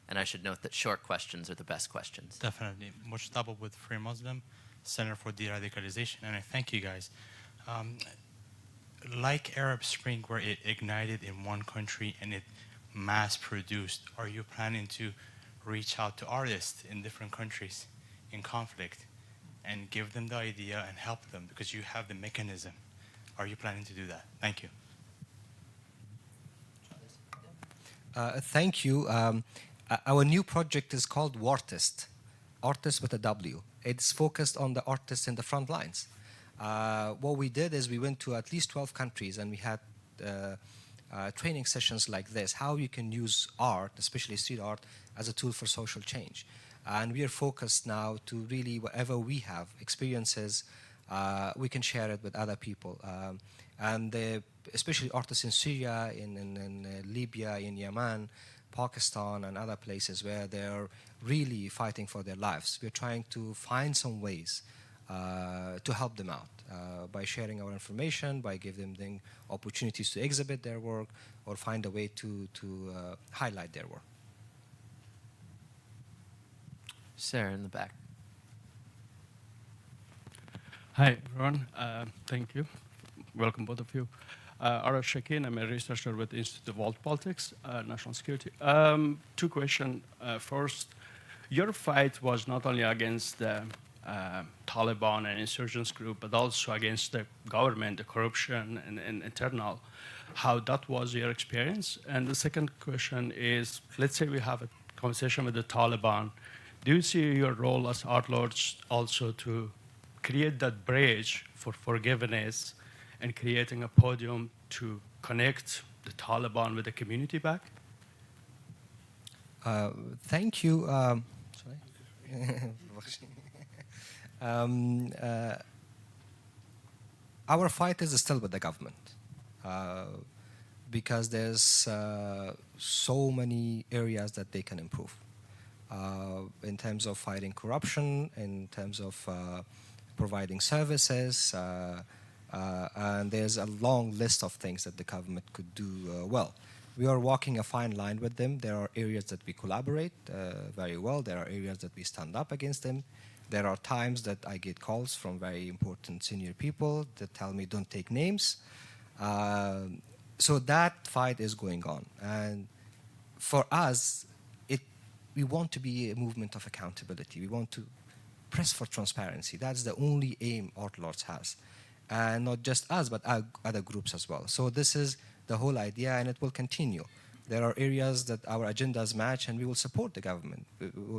And I should note that short questions are the best questions. Definitely. Mushtaba with Free Muslim, Center for De-Radicalization. And I thank you guys. Like Arab Spring, where it ignited in one country and it mass-produced, are you planning to reach out to artists in different countries in conflict and give them the idea and help them because you have the mechanism? Are you planning to do that? Thank you. Thank you. Our new project is called Wartist, artist with a W. It's focused on the artists in the front lines. What we did is we went to at least 12 countries and we had training sessions like this, how you can use art, especially street art, as a tool for social change. And we are focused now to really, whatever we have, experiences, we can share it with other people. Especially artists in Syria, in Libya, in Yemen, Pakistan, and other places where they're really fighting for their lives. We're trying to find some ways to help them out by sharing our information, by giving them opportunities to exhibit their work, or find a way to highlight their work. Sarah in the back. Hi, everyone. Thank you. Welcome, both of you. Ara Shakin, I'm a researcher with the Institute of World Politics, National Security. Two questions. First, your fight was not only against the Taliban and insurgents group, but also against the government, the corruption, and internal. How that was your experience? And the second question is, let's say we have a conversation with the Taliban. Do you see your role as ArtLords also to create that bridge for forgiveness and creating a podium to connect the Taliban with the community back? Thank you. Our fight is still with the government because there's so many areas that they can improve in terms of fighting corruption, in terms of providing services, and there's a long list of things that the government could do well. We are walking a fine line with them. There are areas that we collaborate very well. There are areas that we stand up against them. There are times that I get calls from very important senior people that tell me don't take names. So that fight is going on. And for us, we want to be a movement of accountability. We want to press for transparency. That's the only aim ArtLords has. And not just us, but other groups as well. So this is the whole idea, and it will continue. There are areas that our agendas match, and we will support the government,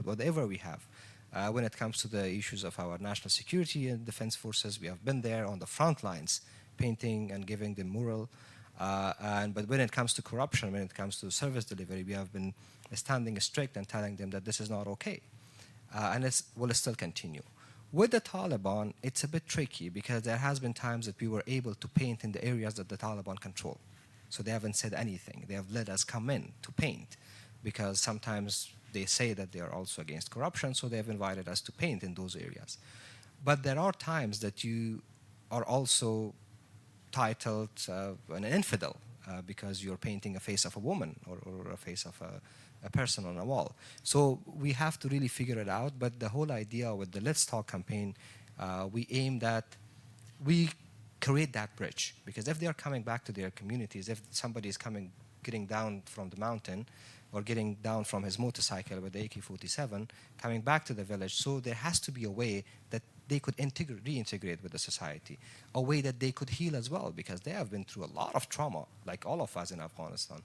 whatever we have. When it comes to the issues of our national security and defense forces, we have been there on the front lines, painting and giving them mural. But when it comes to corruption, when it comes to service delivery, we have been standing strict and telling them that this is not okay. And it will still continue. With the Taliban, it's a bit tricky because there has been times that we were able to paint in the areas that the Taliban control. So they haven't said anything. They have let us come in to paint because sometimes they say that they are also against corruption, so they have invited us to paint in those areas. But there are times that you are also titled an infidel because you're painting a face of a woman or a face of a person on a wall. So we have to really figure it out, but the whole idea with the Let's Talk campaign, we aim that we create that bridge, because if they are coming back to their communities, if somebody is getting down from the mountain or getting down from his motorcycle with the AK-47, coming back to the village, so there has to be a way that they could reintegrate with the society, a way that they could heal as well, because they have been through a lot of trauma, like all of us in Afghanistan.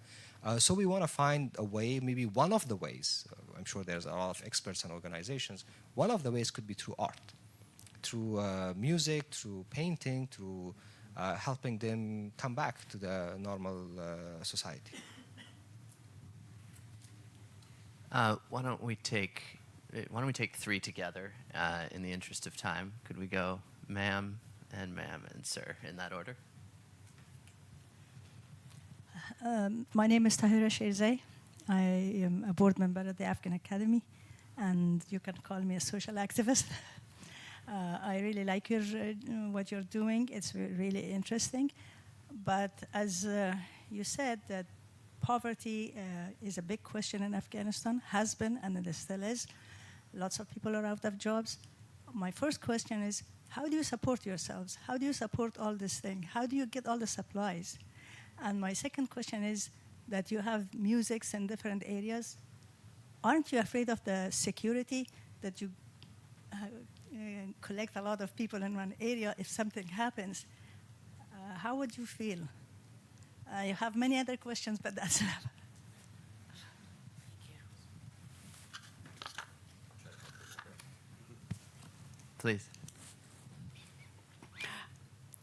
So we want to find a way, maybe one of the ways, I'm sure there's a lot of experts and organizations, one of the ways could be through art, through music, through painting, through helping them come back to the normal society. Why don't we take three together in the interest of time? Could we go ma'am and sir in that order? My name is Tahira Sherzai. I am a board member at the Afghan Academy. and you can call me a social activist. I really like what you're doing. It's really interesting. But as you said, that poverty is a big question in Afghanistan, has been, and it still is. Lots of people are out of jobs. My first question is, how do you support yourselves? How do you support all this thing? How do you get all the supplies? And my second question is that you have musics in different areas. Aren't you afraid of the security that you collect a lot of people in one area? If something happens, how would you feel? I have many other questions, but that's enough. Please.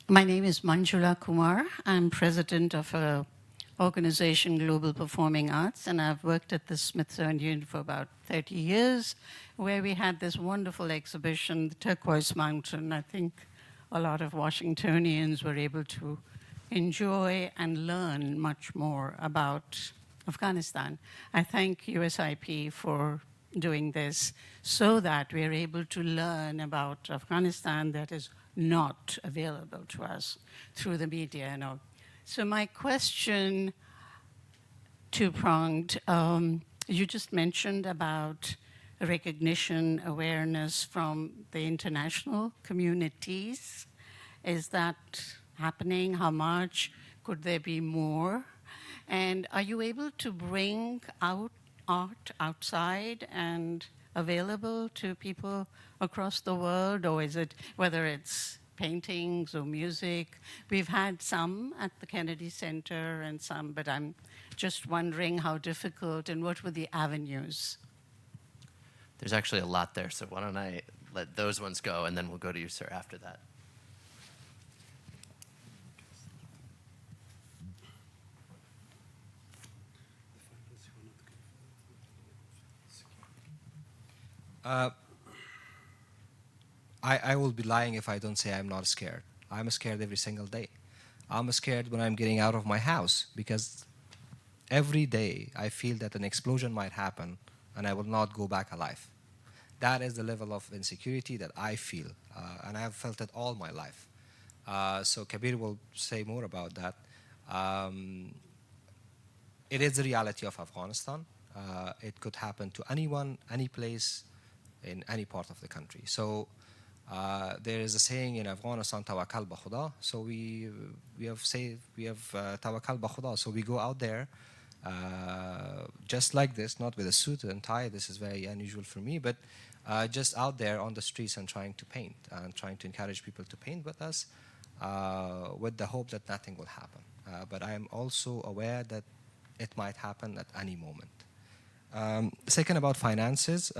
My name is Manjula Kumar. I'm president of an organization, Global Performing Arts, and I've worked at the Smithsonian for about 30 years, where we had this wonderful exhibition, the Turquoise Mountain. I think a lot of Washingtonians were able to enjoy and learn much more about Afghanistan. I thank USIP for doing this so that we're able to learn about Afghanistan that is not available to us through the media and all. So my question, two-pronged, you just mentioned about recognition, awareness from the international communities. Is that happening? How much? Could there be more? And are you able to bring out art outside and available to people across the world? Or is it, whether it's paintings or music? We've had some at the Kennedy Center and some, but I'm just wondering how difficult and what were the avenues? There's actually a lot there, so why don't I let those ones go, and then we'll go to you, sir, after that. I will be lying if I don't say I'm not scared. I'm scared every single day. I'm scared when I'm getting out of my house, because every day I feel that an explosion might happen and I will not go back alive. That is the level of insecurity that I feel, and I have felt it all my life. So Kabir will say more about that. It is the reality of Afghanistan. It could happen to anyone, any place, in any part of the country. So there is a saying in Afghanistan, tawakkal ba khuda. So we have tawakkal ba khuda. So we go out there just like this, not with a suit and tie. This is very unusual for me, but just out there on the streets and trying to paint and trying to encourage people to paint with us, with the hope that nothing will happen. But I am also aware that it might happen at any moment. Second, about finances.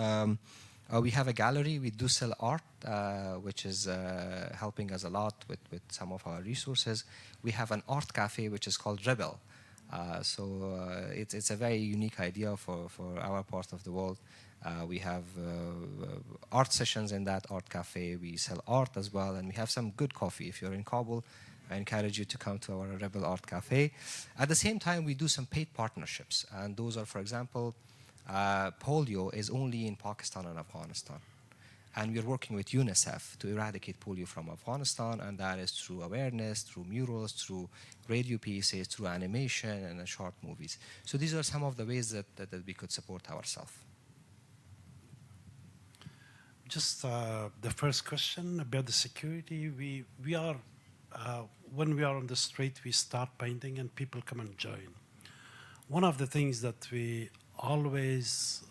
We have a gallery. We do sell art, which is helping us a lot with some of our resources. We have an art cafe, which is called Rebel. It's a very unique idea for our part of the world. We have art sessions in that art cafe. We sell art as well, and we have some good coffee. If you're in Kabul, I encourage you to come to our Rebel Art Cafe. At the same time, we do some paid partnerships, and those are, for example, polio is only in Pakistan and Afghanistan. And we're working with UNICEF to eradicate polio from Afghanistan, and that is through awareness, through murals, through radio pieces, through animation and short movies. So these are some of the ways that we could support ourselves. Just the first question about the security. We are, when we are on the street, we start painting and people come and join. One of the things that we always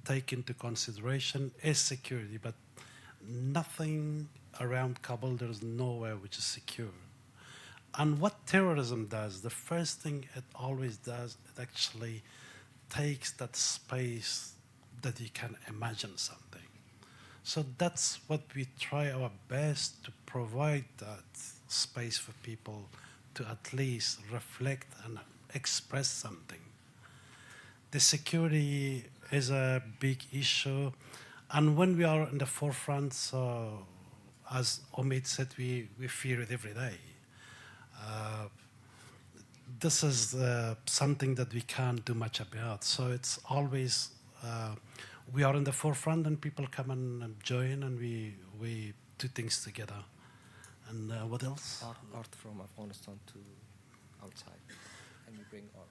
take into consideration is security, but nothing around Kabul, there's nowhere which is secure. And what terrorism does, the first thing it always does, it actually takes that space that you can imagine something. So that's what we try our best to provide, that space for people to at least reflect and express something. The security is a big issue, and when we are in the forefront, so as Omaid said, we fear it every day. This is something that we can't do much about, so it's always we are in the forefront, and people come and join, and we do things together. And what else? Art from Afghanistan to outside, and you bring art.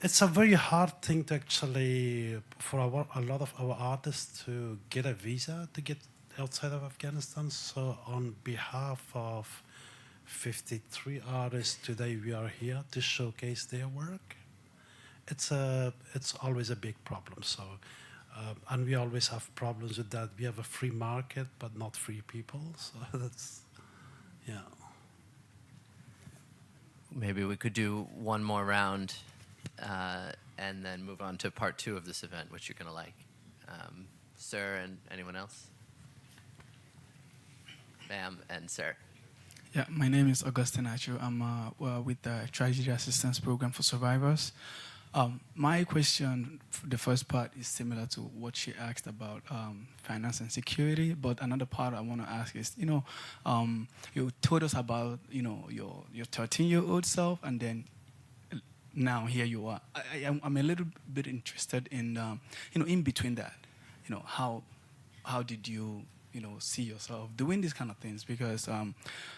It's a very hard thing to actually, for a lot of our artists to get a visa to get outside of Afghanistan. So on behalf of 53 artists today, we are here to showcase their work. It's always a big problem. So, and we always have problems with that. We have a free market, but not free people. So that's, yeah. Maybe we could do one more round and then move on to part 2 of this event, which you're going to like. Sir and anyone else? Ma'am and sir. Yeah, my name is Augustine Achu. I'm with the Tragedy Assistance Program for Survivors. My question, the first part is similar to what she asked about finance and security, but another part I want to ask is, you told us about, your 13-year-old self, and then now here you are. I'm a little bit interested in, in between that, how did you, see yourself doing these kind of things? Because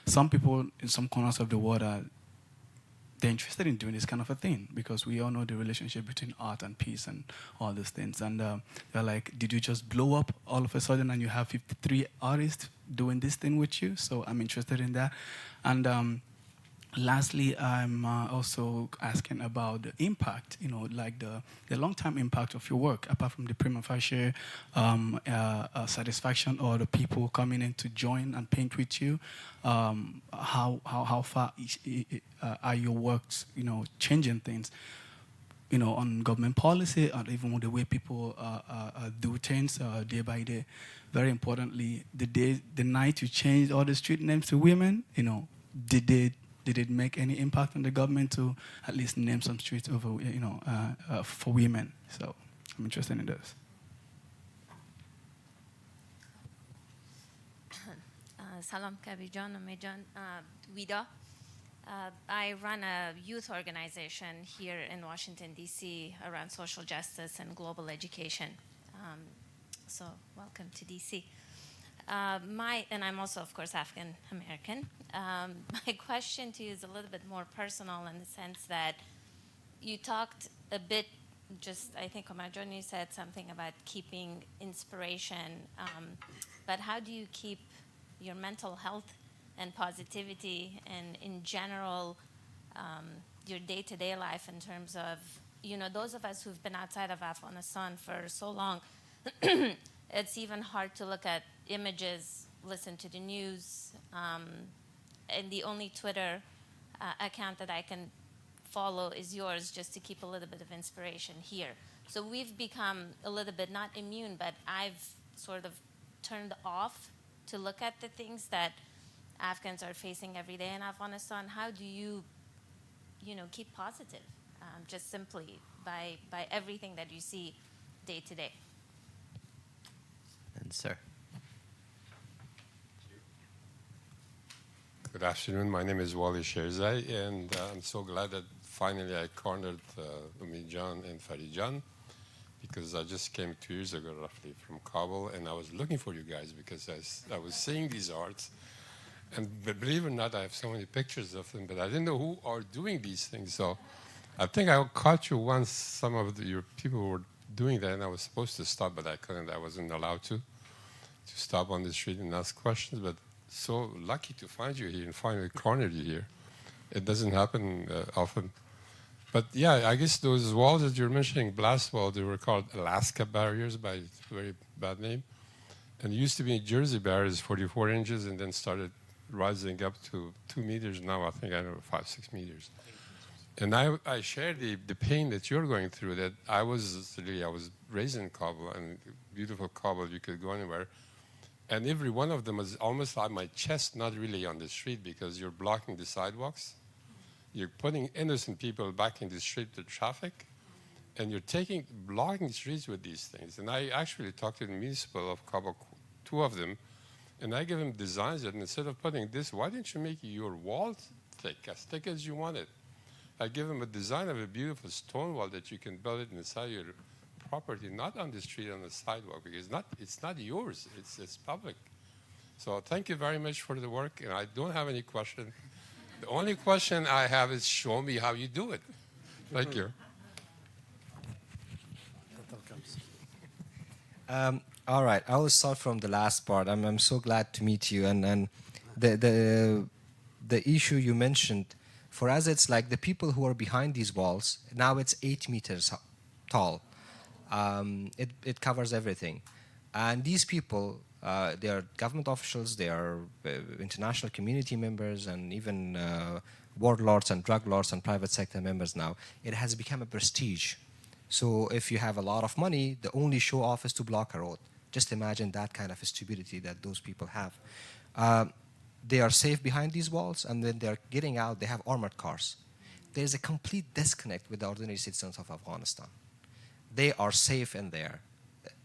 some people in some corners of the world they're interested in doing this kind of a thing, because we all know the relationship between art and peace and all these things. And they're like, did you just blow up all of a sudden and you have 53 artists doing this thing with you? So I'm interested in that. And lastly, I'm also asking about the impact, like the long-term impact of your work, apart from the prima facie satisfaction or the people coming in to join and paint with you. How far are your works, changing things, on government policy, or even with the way people do things day by day? Very importantly, the night you changed all the street names to women, did it make any impact on the government to at least name some streets over, for women? So I'm interested in this. Salam Kabir Jan, Omaid Jan, Vida. I run a youth organization here in Washington, D.C. around social justice and global education. So welcome to D.C. And I'm also, of course, Afghan American. My question to you is a little bit more personal in the sense that you talked a bit, I think Omaid Jan, you said something about keeping inspiration, but how do you keep your mental health and positivity and in general your day-to-day life in terms of, those of us who've been outside of Afghanistan for so long, it's even hard to look at images, listen to the news, and the only Twitter account that I can follow is yours, just to keep a little bit of inspiration here. So we've become a little bit, not immune, but I've sort of turned off to look at the things that Afghans are facing every day in Afghanistan. How do you, keep positive, just simply by everything that you see day to day? And sir. Good afternoon. My name is Wally Sherzai, and I'm so glad that finally I cornered Omaid Jan and Farijan, because I just came 2 years ago, roughly, from Kabul, and I was looking for you guys because I was seeing these arts, and believe it or not, I have so many pictures of them, but I didn't know who are doing these things. So I think I caught you once. Some of your people were doing that, and I was supposed to stop, but I couldn't. I wasn't allowed to stop on the street and ask questions, but so lucky to find you here and finally cornered you here. It doesn't happen often. But yeah, I guess those walls that you're mentioning, blast walls, they were called Alaska barriers by a very bad name. And it used to be Jersey barriers, 44 inches, and then started rising up to 2 meters. Now I think, 5-6 meters. And I share the pain that you're going through, that I was raised in Kabul, and beautiful Kabul, you could go anywhere. And every one of them was almost like my chest, not really on the street, because you're blocking the sidewalks. You're putting innocent people back in the street to traffic, and you're blocking the streets with these things. And I actually talked to the municipal of Kabul, 2 of them, and I gave them designs that instead of putting this, why didn't you make your wall thick as you want it? I give them a design of a beautiful stone wall that you can build it inside your property, not on the street, on the sidewalk, because it's not yours, it's public. So thank you very much for the work, and I don't have any question. The only question I have is show me how you do it. Thank you. All right, I will start from the last part. I'm so glad to meet you, and the issue you mentioned, for us it's like the people who are behind these walls. Now it's 8 meters tall. It covers everything, and these people, they are government officials, they are international community members, and even warlords and drug lords and private sector members now. It has become a prestige. So if you have a lot of money, the only show off is to block a road. Just imagine that kind of stupidity that those people have. They are safe behind these walls, and when they're getting out, they have armored cars. There's a complete disconnect with the ordinary citizens of Afghanistan. They are safe in there.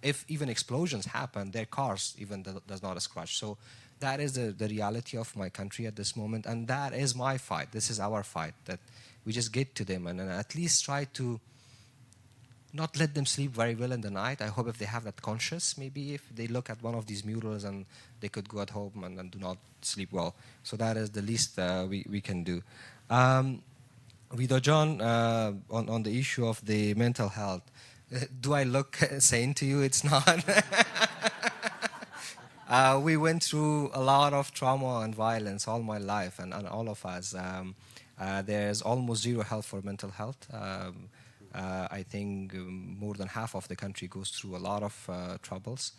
If even explosions happen, their cars even does not scratch. So that is the reality of my country at this moment, and that is my fight. This is our fight, that we just get to them and at least try to not let them sleep very well in the night. I hope if they have that conscience, maybe if they look at one of these murals and they could go at home and do not sleep well. So that is the least we can do. Vida John, on the issue of the mental health, do I look sane to you? It's not. We went through a lot of trauma and violence all my life, and all of us. There's almost zero help for mental health. I think more than half of the country goes through a lot of troubles.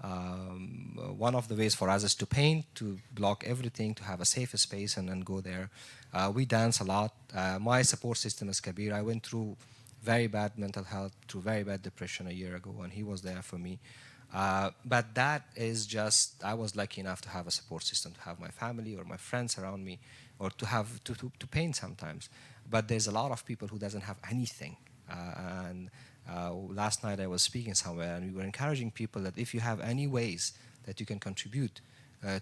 One of the ways for us is to paint, to block everything, to have a safe space and go there. We dance a lot. My support system is Kabir. I went through very bad mental health, through very bad depression a year ago, and he was there for me. But that is just, I was lucky enough to have a support system, to have my family or my friends around me, or to have to paint sometimes. But there's a lot of people who doesn't have anything. Last night I was speaking somewhere, and we were encouraging people that if you have any ways that you can contribute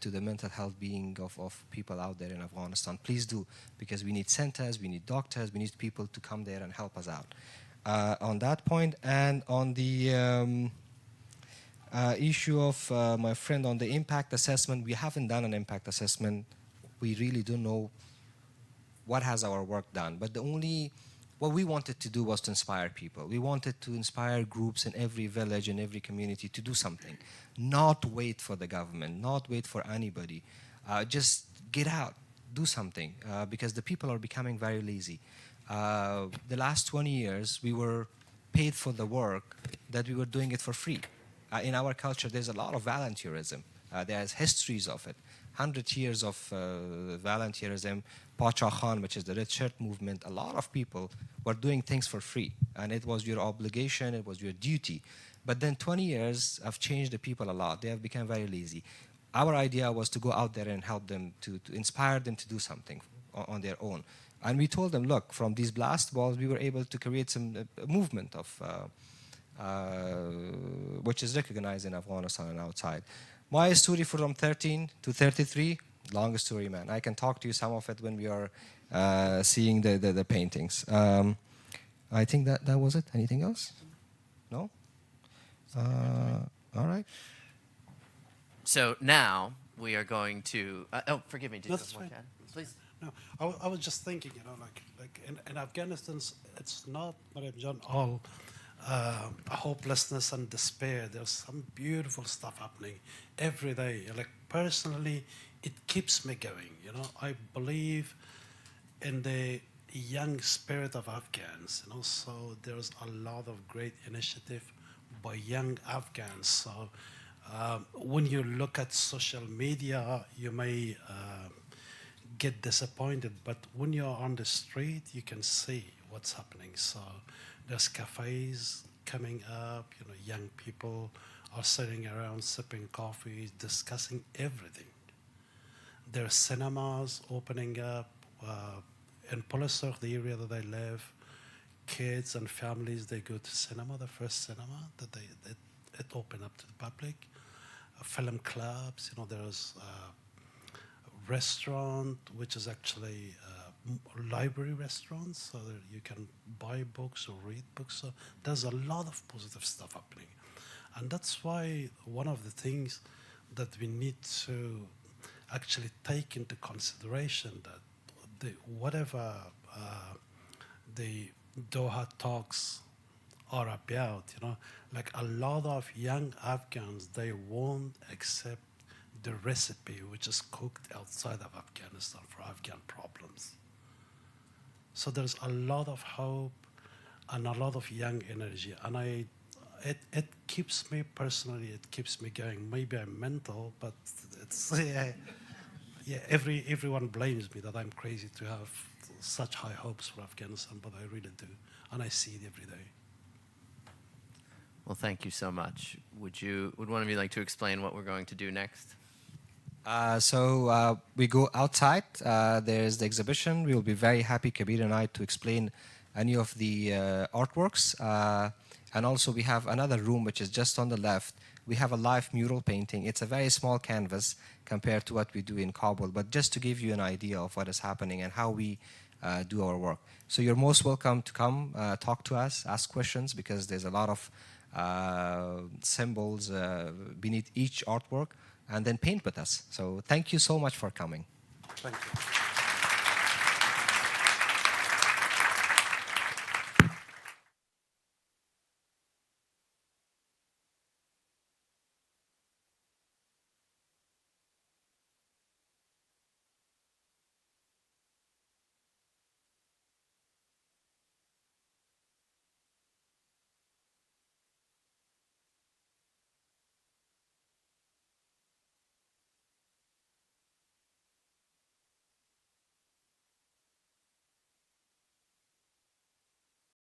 to the mental health being of people out there in Afghanistan, please do, because we need centers, we need doctors, we need people to come there and help us out. On that point, and on the issue of my friend on the impact assessment, we haven't done an impact assessment. We really don't know what has our work done, but what we wanted to do was to inspire people. We wanted to inspire groups in every village, in every community to do something. Not wait for the government, not wait for anybody. Just get out, do something, because the people are becoming very lazy. The last 20 years, we were paid for the work that we were doing it for free. In our culture, there's a lot of volunteerism. There's histories of it. 100 years of volunteerism, Pacha Khan, which is the Red Shirt movement, a lot of people were doing things for free. And it was your obligation, it was your duty. But then 20 years have changed the people a lot. They have become very lazy. Our idea was to go out there and help them, to inspire them to do something on their own. And we told them, look, from these blast walls, we were able to create some movement of, which is recognized in Afghanistan and outside. My story from 13 to 33, long story, man. I can talk to you some of it when we are seeing the paintings. I think that was it. Anything else? No? All right. So now we are going to. Oh, forgive me. That's fine. Please. No, I was just thinking, like in Afghanistan, it's not, Madam John, all hopelessness and despair. There's some beautiful stuff happening every day. Like personally, it keeps me going. I believe in the young spirit of Afghans. So there's a lot of great initiative by young Afghans. So when you look at social media, you may get disappointed, but when you're on the street, you can see what's happening. So there's cafes coming up, young people are sitting around sipping coffee, discussing everything. There's cinemas opening up. In Polisar, the area that I live, kids and families, they go to cinema, the first cinema that it opened up to the public. Film clubs, there's a restaurant which is actually library restaurants, so that you can buy books or read books. So there's a lot of positive stuff happening. And that's why one of the things that we need to actually take into consideration that whatever the Doha talks are about, like a lot of young Afghans, they won't accept the recipe which is cooked outside of Afghanistan for Afghan problems. So there's a lot of hope and a lot of young energy, and it keeps me personally, it keeps me going. Maybe I'm mental, but it's everyone blames me that I'm crazy to have such high hopes for Afghanistan, but I really do, and I see it every day. Well, thank you so much. Would one of you like to explain what we're going to do next? So we go outside. There's the exhibition. We will be very happy, Kabir and I, to explain any of the artworks. And also we have another room which is just on the left. We have a live mural painting. It's a very small canvas compared to what we do in Kabul, but just to give you an idea of what is happening and how we do our work. So you're most welcome to come, talk to us, ask questions, because there's a lot of symbols beneath each artwork, and then paint with us. So thank you so much for coming. Thank you.